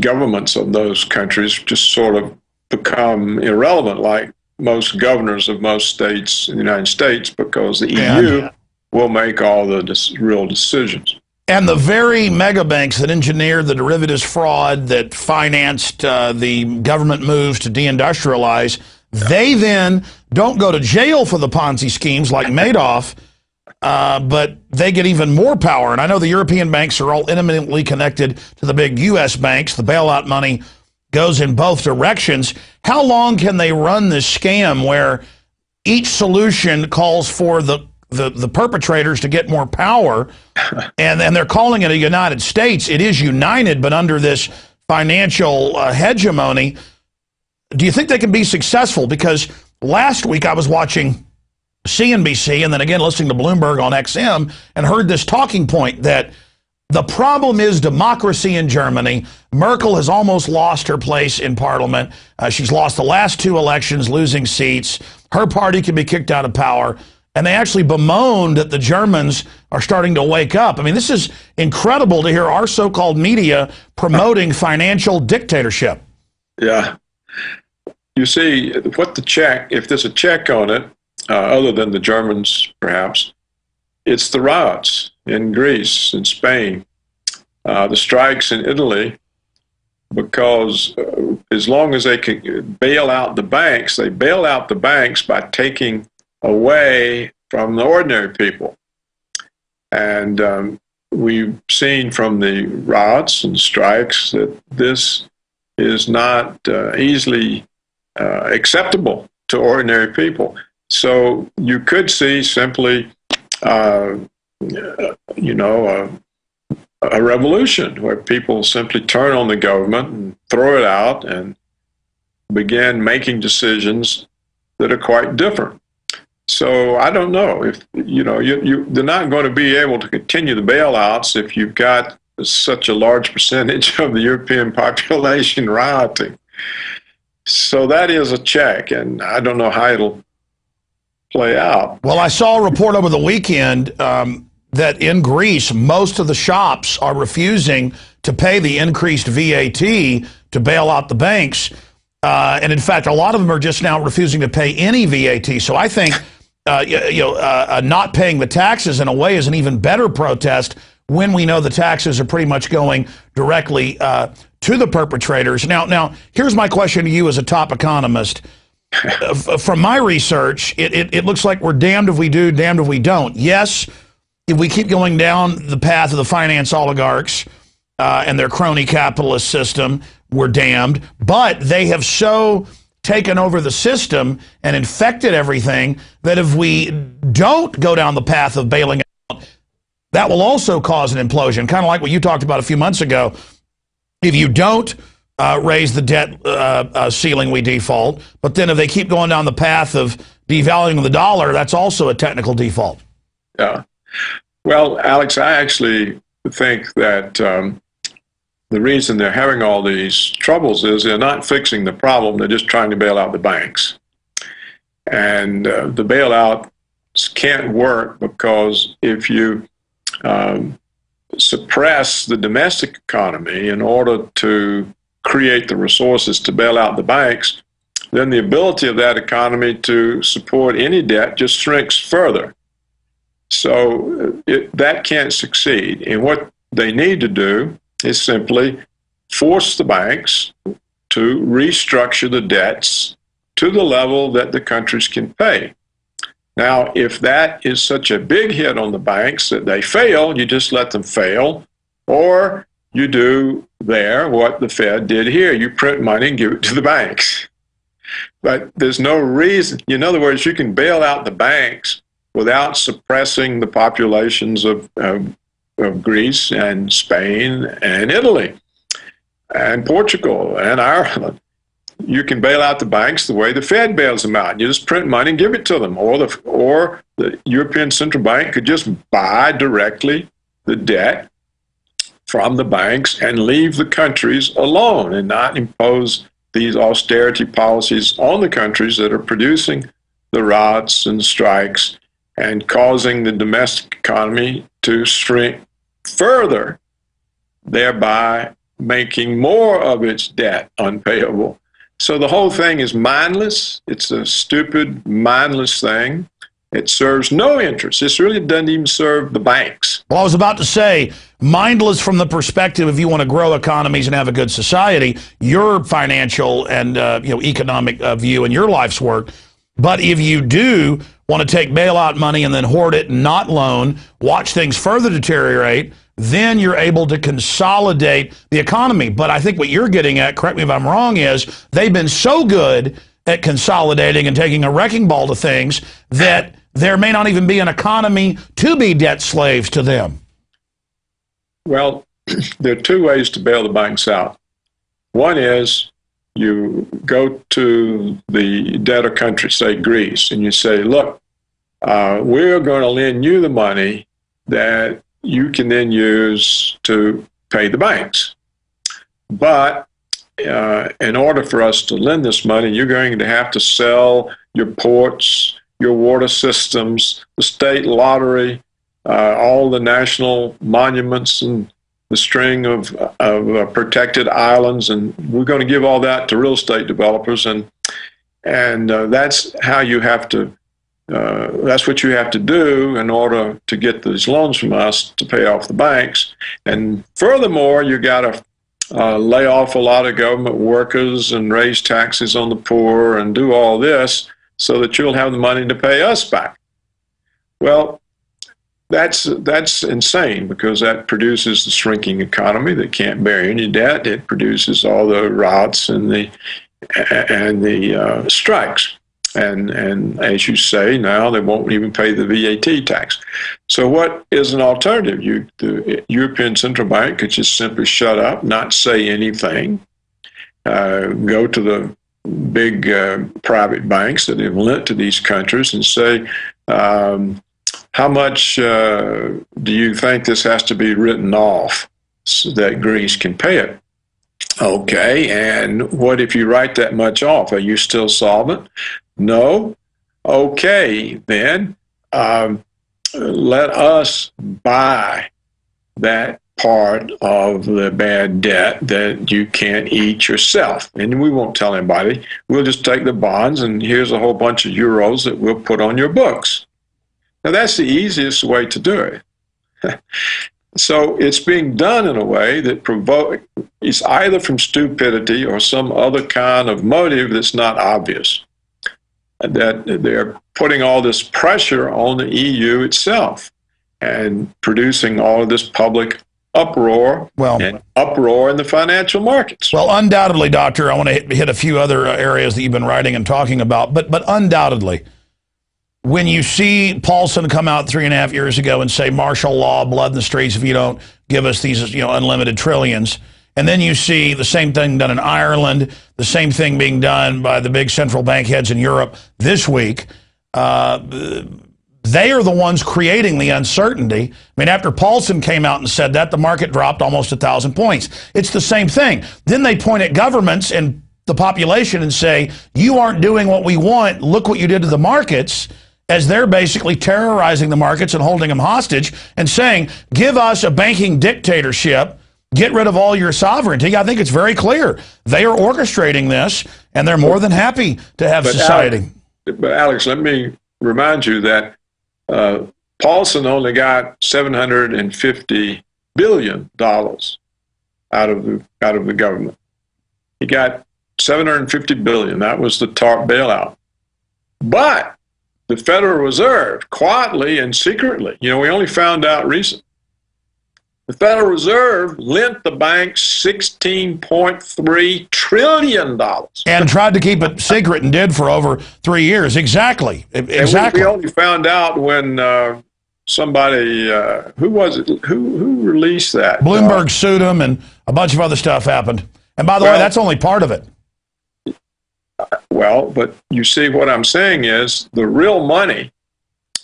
governments of those countries just sort of become irrelevant, like most governors of most states in the United States, because the EU will make all the real decisions. And the very mega banks that engineered the derivatives fraud that financed the government moves to deindustrialize, they then don't go to jail for the Ponzi schemes like Madoff, but they get even more power. And I know the European banks are all intimately connected to the big U.S. banks. The bailout money goes in both directions. How long can they run this scam where each solution calls for the perpetrators to get more power, and they're calling it a United States? It is united, but under this financial hegemony. Do you think they can be successful? Because last week I was watching CNBC and then again listening to Bloomberg on XM and heard this talking point that the problem is democracy in Germany. Merkel has almost lost her place in parliament. She's lost the last 2 elections, losing seats. Her party can be kicked out of power. And they actually bemoaned that the Germans are starting to wake up. I mean, this is incredible to hear our so-called media promoting financial dictatorship. Yeah. You see, what the check, if there's a check on it, other than the Germans perhaps, it's the riots in Greece and Spain, the strikes in Italy, because as long as they can bail out the banks, they bail out the banks by taking away from the ordinary people. And we've seen from the riots and strikes that this is not easily acceptable to ordinary people. So you could see simply, a revolution where people simply turn on the government and throw it out and begin making decisions that are quite different. So I don't know if, they're not going to be able to continue the bailouts if you've got such a large percentage of the European population rioting. So that is a check, and I don't know how it'll play out. Well, I saw a report over the weekend that in Greece, most of the shops are refusing to pay the increased VAT to bail out the banks. And in fact, a lot of them are just now refusing to pay any VAT. So I think not paying the taxes in a way is an even better protest when we know the taxes are pretty much going directly to the perpetrators. Now, here's my question to you as a top economist. From my research, it looks like we're damned if we do, damned if we don't. Yes, if we keep going down the path of the finance oligarchs and their crony capitalist system, we're damned. But they have so taken over the system and infected everything that if we don't go down the path of bailing out, that will also cause an implosion, kind of like what you talked about a few months ago. If you don't raise the debt ceiling, we default. But then if they keep going down the path of devaluing the dollar, that's also a technical default. Yeah. Well, Alex, I actually think that the reason they're having all these troubles is they're not fixing the problem. They're just trying to bail out the banks. And the bailouts can't work because if you suppress the domestic economy in order to create the resources to bail out the banks, then the ability of that economy to support any debt just shrinks further. So that can't succeed. And what they need to do is simply force the banks to restructure the debts to the level that the countries can pay. Now, if that is such a big hit on the banks that they fail, you just let them fail, or you do there what the Fed did here. You print money and give it to the banks. But there's no reason. In other words, you can bail out the banks without suppressing the populations of Greece and Spain and Italy and Portugal and Ireland. you can bail out the banks the way the Fed bails them out. You just print money and give it to them. Or the European Central Bank could just buy directly the debt from the banks and leave the countries alone and not impose these austerity policies on the countries that are producing the riots and strikes and causing the domestic economy to shrink further, thereby making more of its debt unpayable. So the whole thing is mindless. It's a stupid, mindless thing. It serves no interest. This really doesn't even serve the banks. Well, I was about to say, mindless from the perspective if you want to grow economies and have a good society, your financial and economic view and your life's work. But if you do want to take bailout money and then hoard it and not loan, watch things further deteriorate, then you're able to consolidate the economy. But I think what you're getting at, correct me if I'm wrong, is they've been so good at consolidating and taking a wrecking ball to things that there may not even be an economy to be debt slaves to them. Well, there are two ways to bail the banks out. One is you go to the debtor country, say Greece, and you say, look, we're going to lend you the money that you can then use to pay the banks. But in order for us to lend this money, you're going to have to sell your ports, your water systems, the state lottery, all the national monuments and the string of protected islands, and we're going to give all that to real estate developers, and that's how you have to. That's what you have to do in order to get these loans from us to pay off the banks. And furthermore, you got to lay off a lot of government workers and raise taxes on the poor and do all this so that you'll have the money to pay us back. Well, that's insane, because that produces the shrinking economy that can't bear any debt. It produces all the riots and the strikes. And as you say, now they won't even pay the VAT tax. So what is an alternative? The European Central Bank could just simply shut up, not say anything, go to the big private banks that have lent to these countries and say, how much do you think this has to be written off so that Greece can pay it? Okay, and what if you write that much off? Are you still solvent? No? Okay, then let us buy that part of the bad debt that you can't eat yourself. And we won't tell anybody. We'll just take the bonds, and here's a whole bunch of euros that we'll put on your books. Now, that's the easiest way to do it. So it's being done in a way that is either from stupidity or some other kind of motive that's not obvious. That they're putting all this pressure on the EU itself and producing all of this public uproar and uproar in the financial markets. Well, undoubtedly, Doctor, I want to hit a few other areas that you've been writing and talking about, but undoubtedly, when you see Paulson come out 3.5 years ago and say martial law, blood in the streets if you don't give us these unlimited trillions, and then you see the same thing done in Ireland, the same thing being done by the big central bank heads in Europe this week, they are the ones creating the uncertainty. I mean, after Paulson came out and said that, the market dropped almost 1,000 points. It's the same thing. Then they point at governments and the population and say, you aren't doing what we want. Look what you did to the markets, as they're basically terrorizing the markets and holding them hostage and saying, give us a banking dictatorship, get rid of all your sovereignty. I think it's very clear. They are orchestrating this, and they're more than happy to have society. But Alex, let me remind you that Paulson only got $750 billion out of the government. He got $750 billion. That was the TARP bailout. But the Federal Reserve, quietly and secretly, we only found out recently, the Federal Reserve lent the banks $16.3 trillion. And tried to keep it secret and did for over 3 years. Exactly. Exactly. We only found out when somebody, who was it? Who released that? Bloomberg sued him, and a bunch of other stuff happened. And by the way, that's only part of it. Well, but you see, what I'm saying is the real money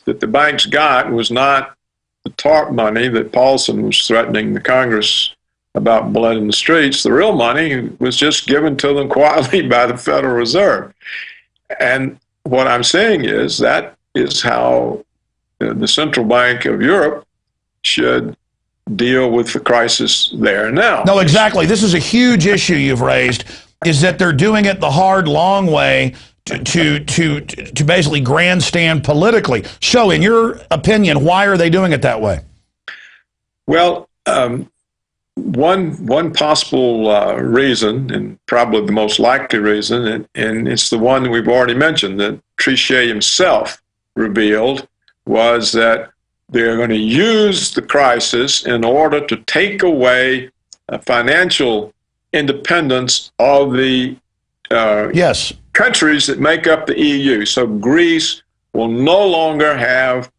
that the banks got was not the TARP money that Paulson was threatening the Congress about blood in the streets. The real money was just given to them quietly by the Federal Reserve. And what I'm saying is that is how the Central Bank of Europe should deal with the crisis there and now. No, exactly. This is a huge issue you've raised, is that they're doing it the hard, long way to basically grandstand politically. So, in your opinion, why are they doing it that way? Well, one possible reason, and probably the most likely reason, and it's the one that we've already mentioned, that Trichet himself revealed, was that they're going to use the crisis in order to take away financial independence of the countries that make up the EU. So Greece will no longer have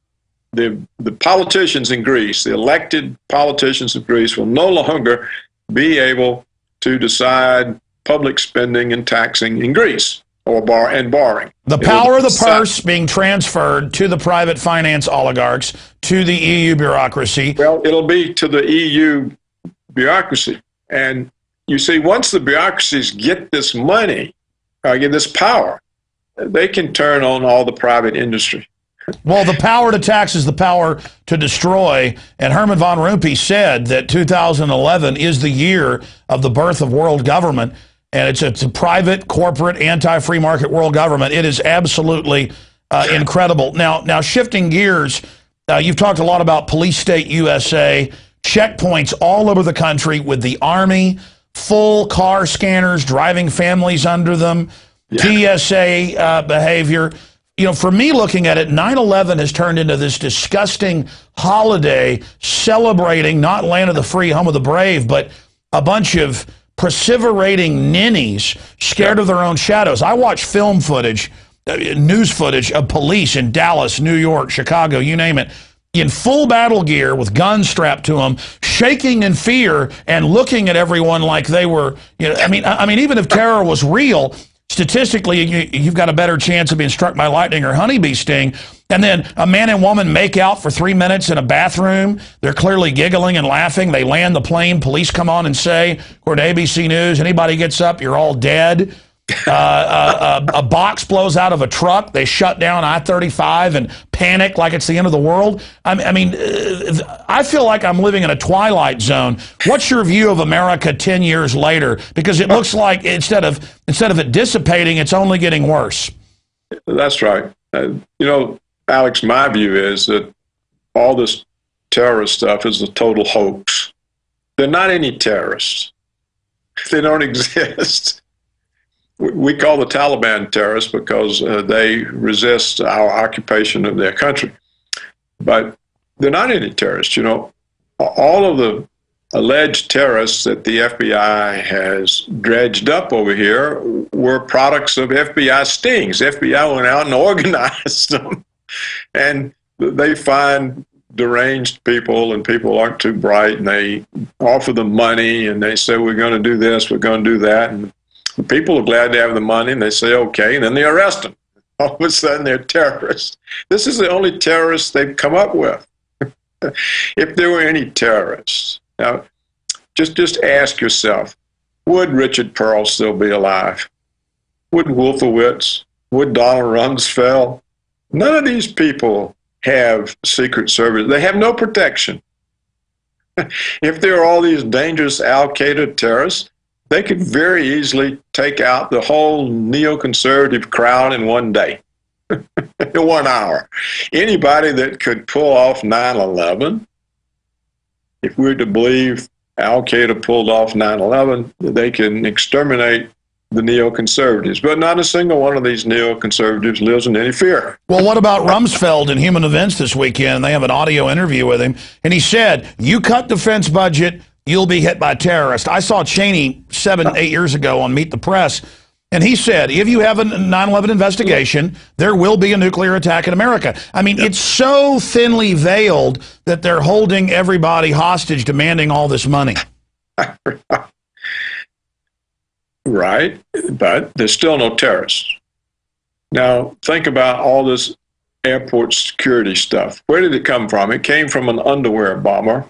the politicians in Greece, the elected politicians of Greece will no longer be able to decide public spending and taxing in Greece or borrowing. The power of the purse being transferred to the private finance oligarchs, to the EU bureaucracy. Well, it'll be to the EU bureaucracy. And you see, once the bureaucracies get this money, get this power, they can turn on all the private industry. Well, the power to tax is the power to destroy. And Herman von Rompuy said that 2011 is the year of the birth of world government. And it's a private, corporate, anti-free market world government. It is absolutely incredible. Now, shifting gears, you've talked a lot about Police State USA, checkpoints all over the country with the Army, full car scanners, driving families under them, TSA behavior. You know, for me looking at it, 9/11 has turned into this disgusting holiday celebrating not land of the free, home of the brave, but a bunch of perseverating ninnies scared of their own shadows. I watch film footage, news footage of police in Dallas, New York, Chicago, you name it, in full battle gear with guns strapped to them, shaking in fear and looking at everyone like they were, you know, I mean, even if terror was real, statistically, you've got a better chance of being struck by lightning or honeybee sting. And then a man and woman make out for 3 minutes in a bathroom. They're clearly giggling and laughing. They land the plane. Police come on and say, according to ABC News, anybody gets up, you're all dead. A box blows out of a truck. They shut down I-35 and panic like it's the end of the world. I mean, I feel like I'm living in a twilight zone. What's your view of America 10 years later? Because it looks like instead of it dissipating, it's only getting worse. That's right. You know, Alex, my view is that all this terrorist stuff is a total hoax. They're not any terrorists. They don't exist. We call the Taliban terrorists because they resist our occupation of their country. But they're not any terrorists. You know, all of the alleged terrorists that the FBI has dredged up over here were products of FBI stings. FBI went out and organized them. And they find deranged people, and people aren't too bright, and they offer them money, and they say, we're going to do this, we're going to do that. And the people are glad to have the money, and they say, okay, and then they arrest them. All of a sudden, they're terrorists. This is the only terrorists they've come up with. If there were any terrorists, now, just ask yourself, would Richard Pearl still be alive? Would Wolfowitz? Would Donald Rumsfeld? None of these people have Secret Service. They have no protection. If there are all these dangerous Al-Qaeda terrorists, they could very easily take out the whole neoconservative crowd in one day, in 1 hour. Anybody that could pull off 9/11, if we're to believe Al-Qaeda pulled off 9/11, they can exterminate the neoconservatives. But not a single one of these neoconservatives lives in any fear. Well, what about Rumsfeld in Human Events this weekend? They have an audio interview with him, and he said, you cut defense budget, you'll be hit by terrorists. I saw Cheney 7-8 years ago on Meet the Press, and he said, if you have a 9/11 investigation, there will be a nuclear attack in America. I mean, it's so thinly veiled that they're holding everybody hostage, demanding all this money. Right, but there's still no terrorists. Now, think about all this airport security stuff. Where did it come from? It came from an underwear bomber,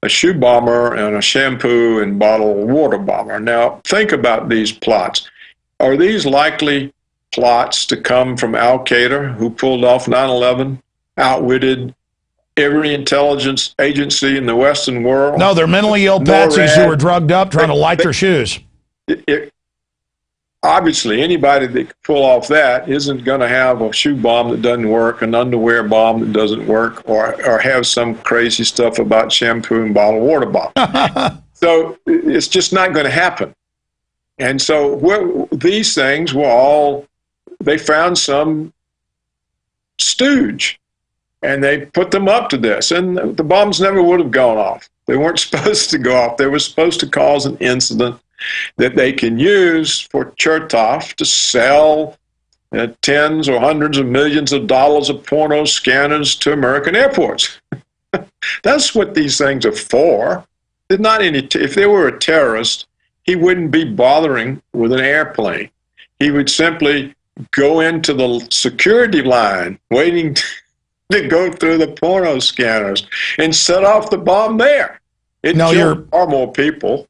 a shoe bomber, and a shampoo and bottled water bomber. Now, think about these plots. Are these likely plots to come from Al-Qaeda, who pulled off 9/11, outwitted every intelligence agency in the Western world? No, they're mentally ill patsies who were drugged up trying to light their shoes. Obviously, anybody that can pull off that isn't going to have a shoe bomb that doesn't work, an underwear bomb that doesn't work, or have some crazy stuff about shampoo and bottled water bomb. So it's just not going to happen. And so these things were all, they found some stooge, and they put them up to this, and the bombs never would have gone off. They weren't supposed to go off. They were supposed to cause an incident that they can use for Chertoff to sell tens or hundreds of millions of dollars of porno scanners to American airports. That's what these things are for. There's not any. If they were a terrorist, he wouldn't be bothering with an airplane. He would simply go into the security line, waiting to go through the porno scanners and set off the bomb there. It killed far more people.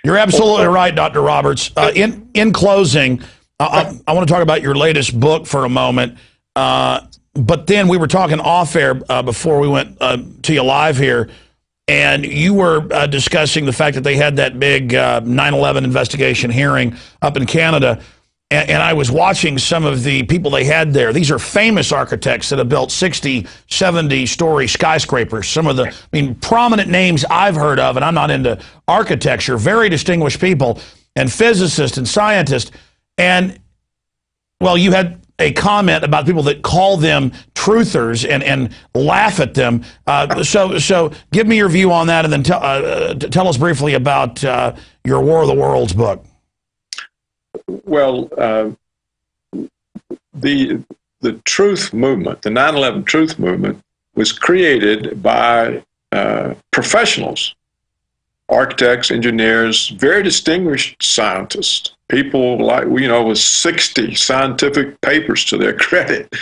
You're absolutely right, Dr. Roberts. In closing, I want to talk about your latest book for a moment. But then we were talking off air before we went to you live here, and you were discussing the fact that they had that big 9/11 investigation hearing up in Canada. And I was watching some of the people they had there. These are famous architects that have built 60, 70-story skyscrapers. Some of the, prominent names I've heard of, and I'm not into architecture, very distinguished people, and physicists and scientists. And, well, you had a comment about people that call them truthers and laugh at them. So give me your view on that, and then tell us briefly about your War of the Worlds book. Well, the truth movement, the 9/11 truth movement, was created by professionals, architects, engineers, very distinguished scientists, people like, with 60 scientific papers to their credit.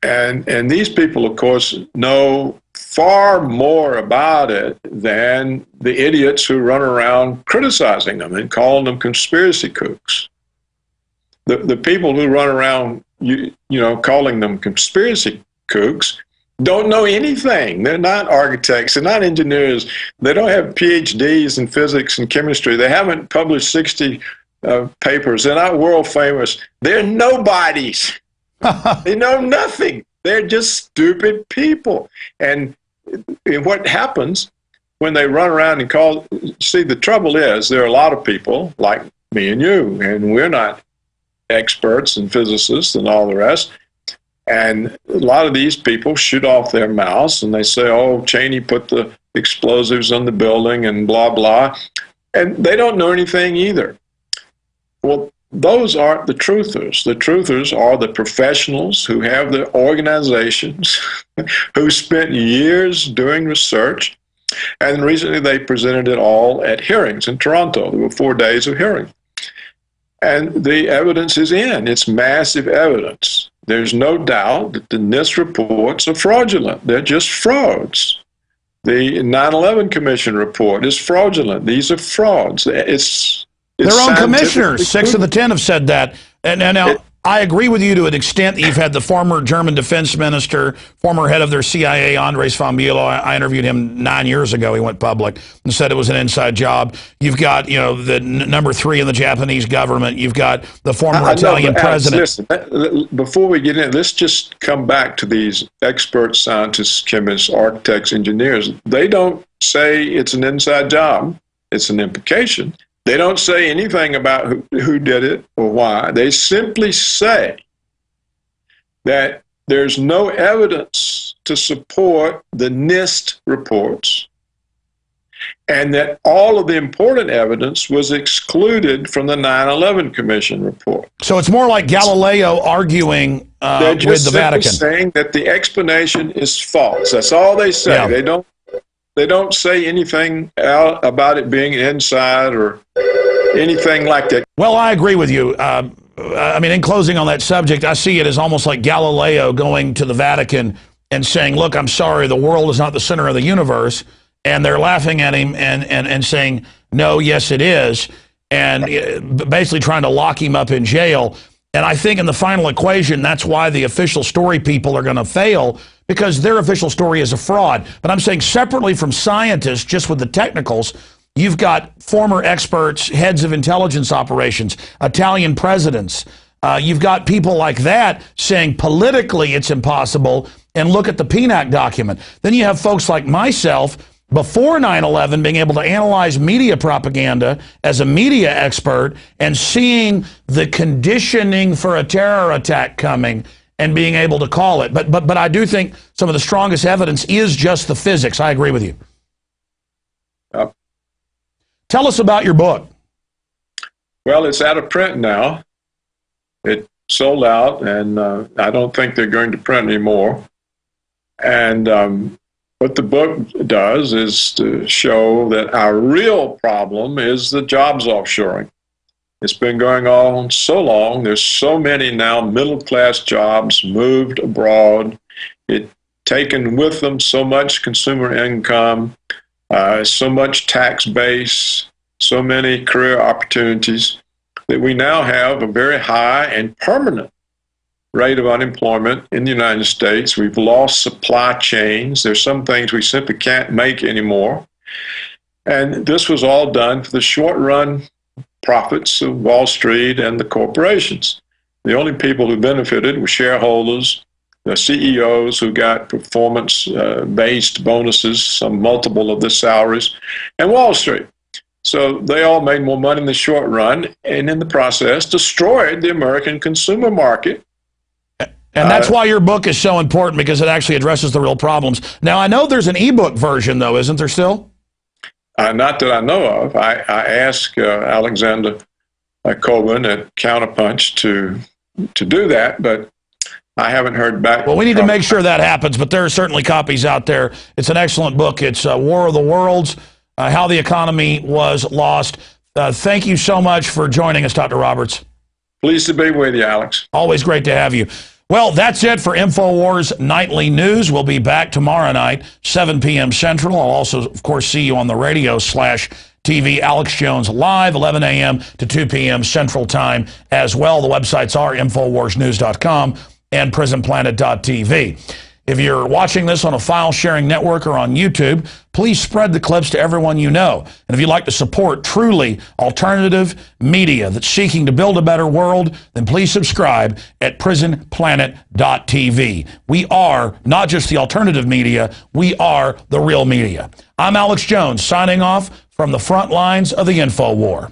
And these people, of course, know far more about it than the idiots who run around criticizing them and calling them conspiracy kooks. The people who run around, calling them conspiracy kooks don't know anything. They're not architects. They're not engineers. They don't have PhDs in physics and chemistry. They haven't published 60 papers. They're not world famous. They're nobodies. They know nothing. They're just stupid people. And what happens when they run around and the trouble is there are a lot of people like me and you, and we're not experts and physicists and all the rest. And a lot of these people shoot off their mouths and they say, oh, Cheney put the explosives on the building and blah, blah. And they don't know anything either. Well, those aren't the truthers. The truthers are the professionals who have the organizations, who spent years doing research, and recently they presented it all at hearings in Toronto. There were 4 days of hearings. And the evidence is in. It's massive evidence. There's no doubt that the NIST reports are fraudulent. They're just frauds. The 9/11 Commission report is fraudulent. These are frauds. It's their own commissioners, 6 of the 10 have said that. And now, I agree with you to an extent that you've had the former German defense minister, former head of their CIA, Andres von Bülow. I interviewed him 9 years ago. He went public and said it was an inside job. You've got, the number 3 in the Japanese government. You've got the former Italian president. Listen, before we get in, let's just come back to these expert scientists, chemists, architects, engineers. They don't say it's an inside job. It's an implication. They don't say anything about who did it or why. They simply say that there's no evidence to support the NIST reports and that all of the important evidence was excluded from the 9/11 Commission report. So it's more like Galileo arguing with the Vatican. They're just saying that the explanation is false. That's all they say. Yeah. They don't say anything out about it being inside or anything like that. Well, I agree with you. I mean, in closing on that subject, I see it as almost like Galileo going to the Vatican and saying, look, I'm sorry, the world is not the center of the universe. And they're laughing at him and saying, no, yes, it is. And basically trying to lock him up in jail. And I think in the final equation, that's why the official story people are going to fail, because their official story is a fraud. But I'm saying separately from scientists, just with the technicals, you've got former experts, heads of intelligence operations, Italian presidents. You've got people like that saying politically it's impossible, and look at the PNAC document. Then you have folks like myself, before 9/11, being able to analyze media propaganda as a media expert and seeing the conditioning for a terror attack coming and being able to call it. But I do think some of the strongest evidence is just the physics. I agree with you. Tell us about your book. Well, it's out of print now. It sold out, and I don't think they're going to print anymore. And what the book does is to show that our real problem is the jobs offshoring. It's been going on so long. There's so many now middle-class jobs moved abroad. It's taken with them so much consumer income, so much tax base, so many career opportunities, that we now have a very high and permanent rate of unemployment in the United States. We've lost supply chains. There's some things we simply can't make anymore. And this was all done for the short-run profits of Wall Street and the corporations. The only people who benefited were shareholders, the CEOs who got performance-based bonuses, some multiple of the salaries, and Wall Street. So they all made more money in the short run, and in the process destroyed the American consumer market. And that's why your book is so important, because it actually addresses the real problems. Now, I know there's an ebook version, though, isn't there still? Not that I know of. I asked Alexander Coben at Counterpunch to do that, but I haven't heard back. Well, we need to make sure that happens, but there are certainly copies out there. It's an excellent book. It's War of the Worlds, How the Economy Was Lost. Thank you so much for joining us, Dr. Roberts. Pleased to be with you, Alex. Always great to have you. Well, that's it for InfoWars Nightly News. We'll be back tomorrow night, 7 p.m. Central. I'll also, of course, see you on the radio/TV, Alex Jones Live, 11 a.m. to 2 p.m. Central Time as well. The websites are InfoWarsNews.com and PrisonPlanet.tv. If you're watching this on a file-sharing network or on YouTube, please spread the clips to everyone you know. And if you'd like to support truly alternative media that's seeking to build a better world, then please subscribe at PrisonPlanet.tv. We are not just the alternative media, we are the real media. I'm Alex Jones, signing off from the front lines of the InfoWar.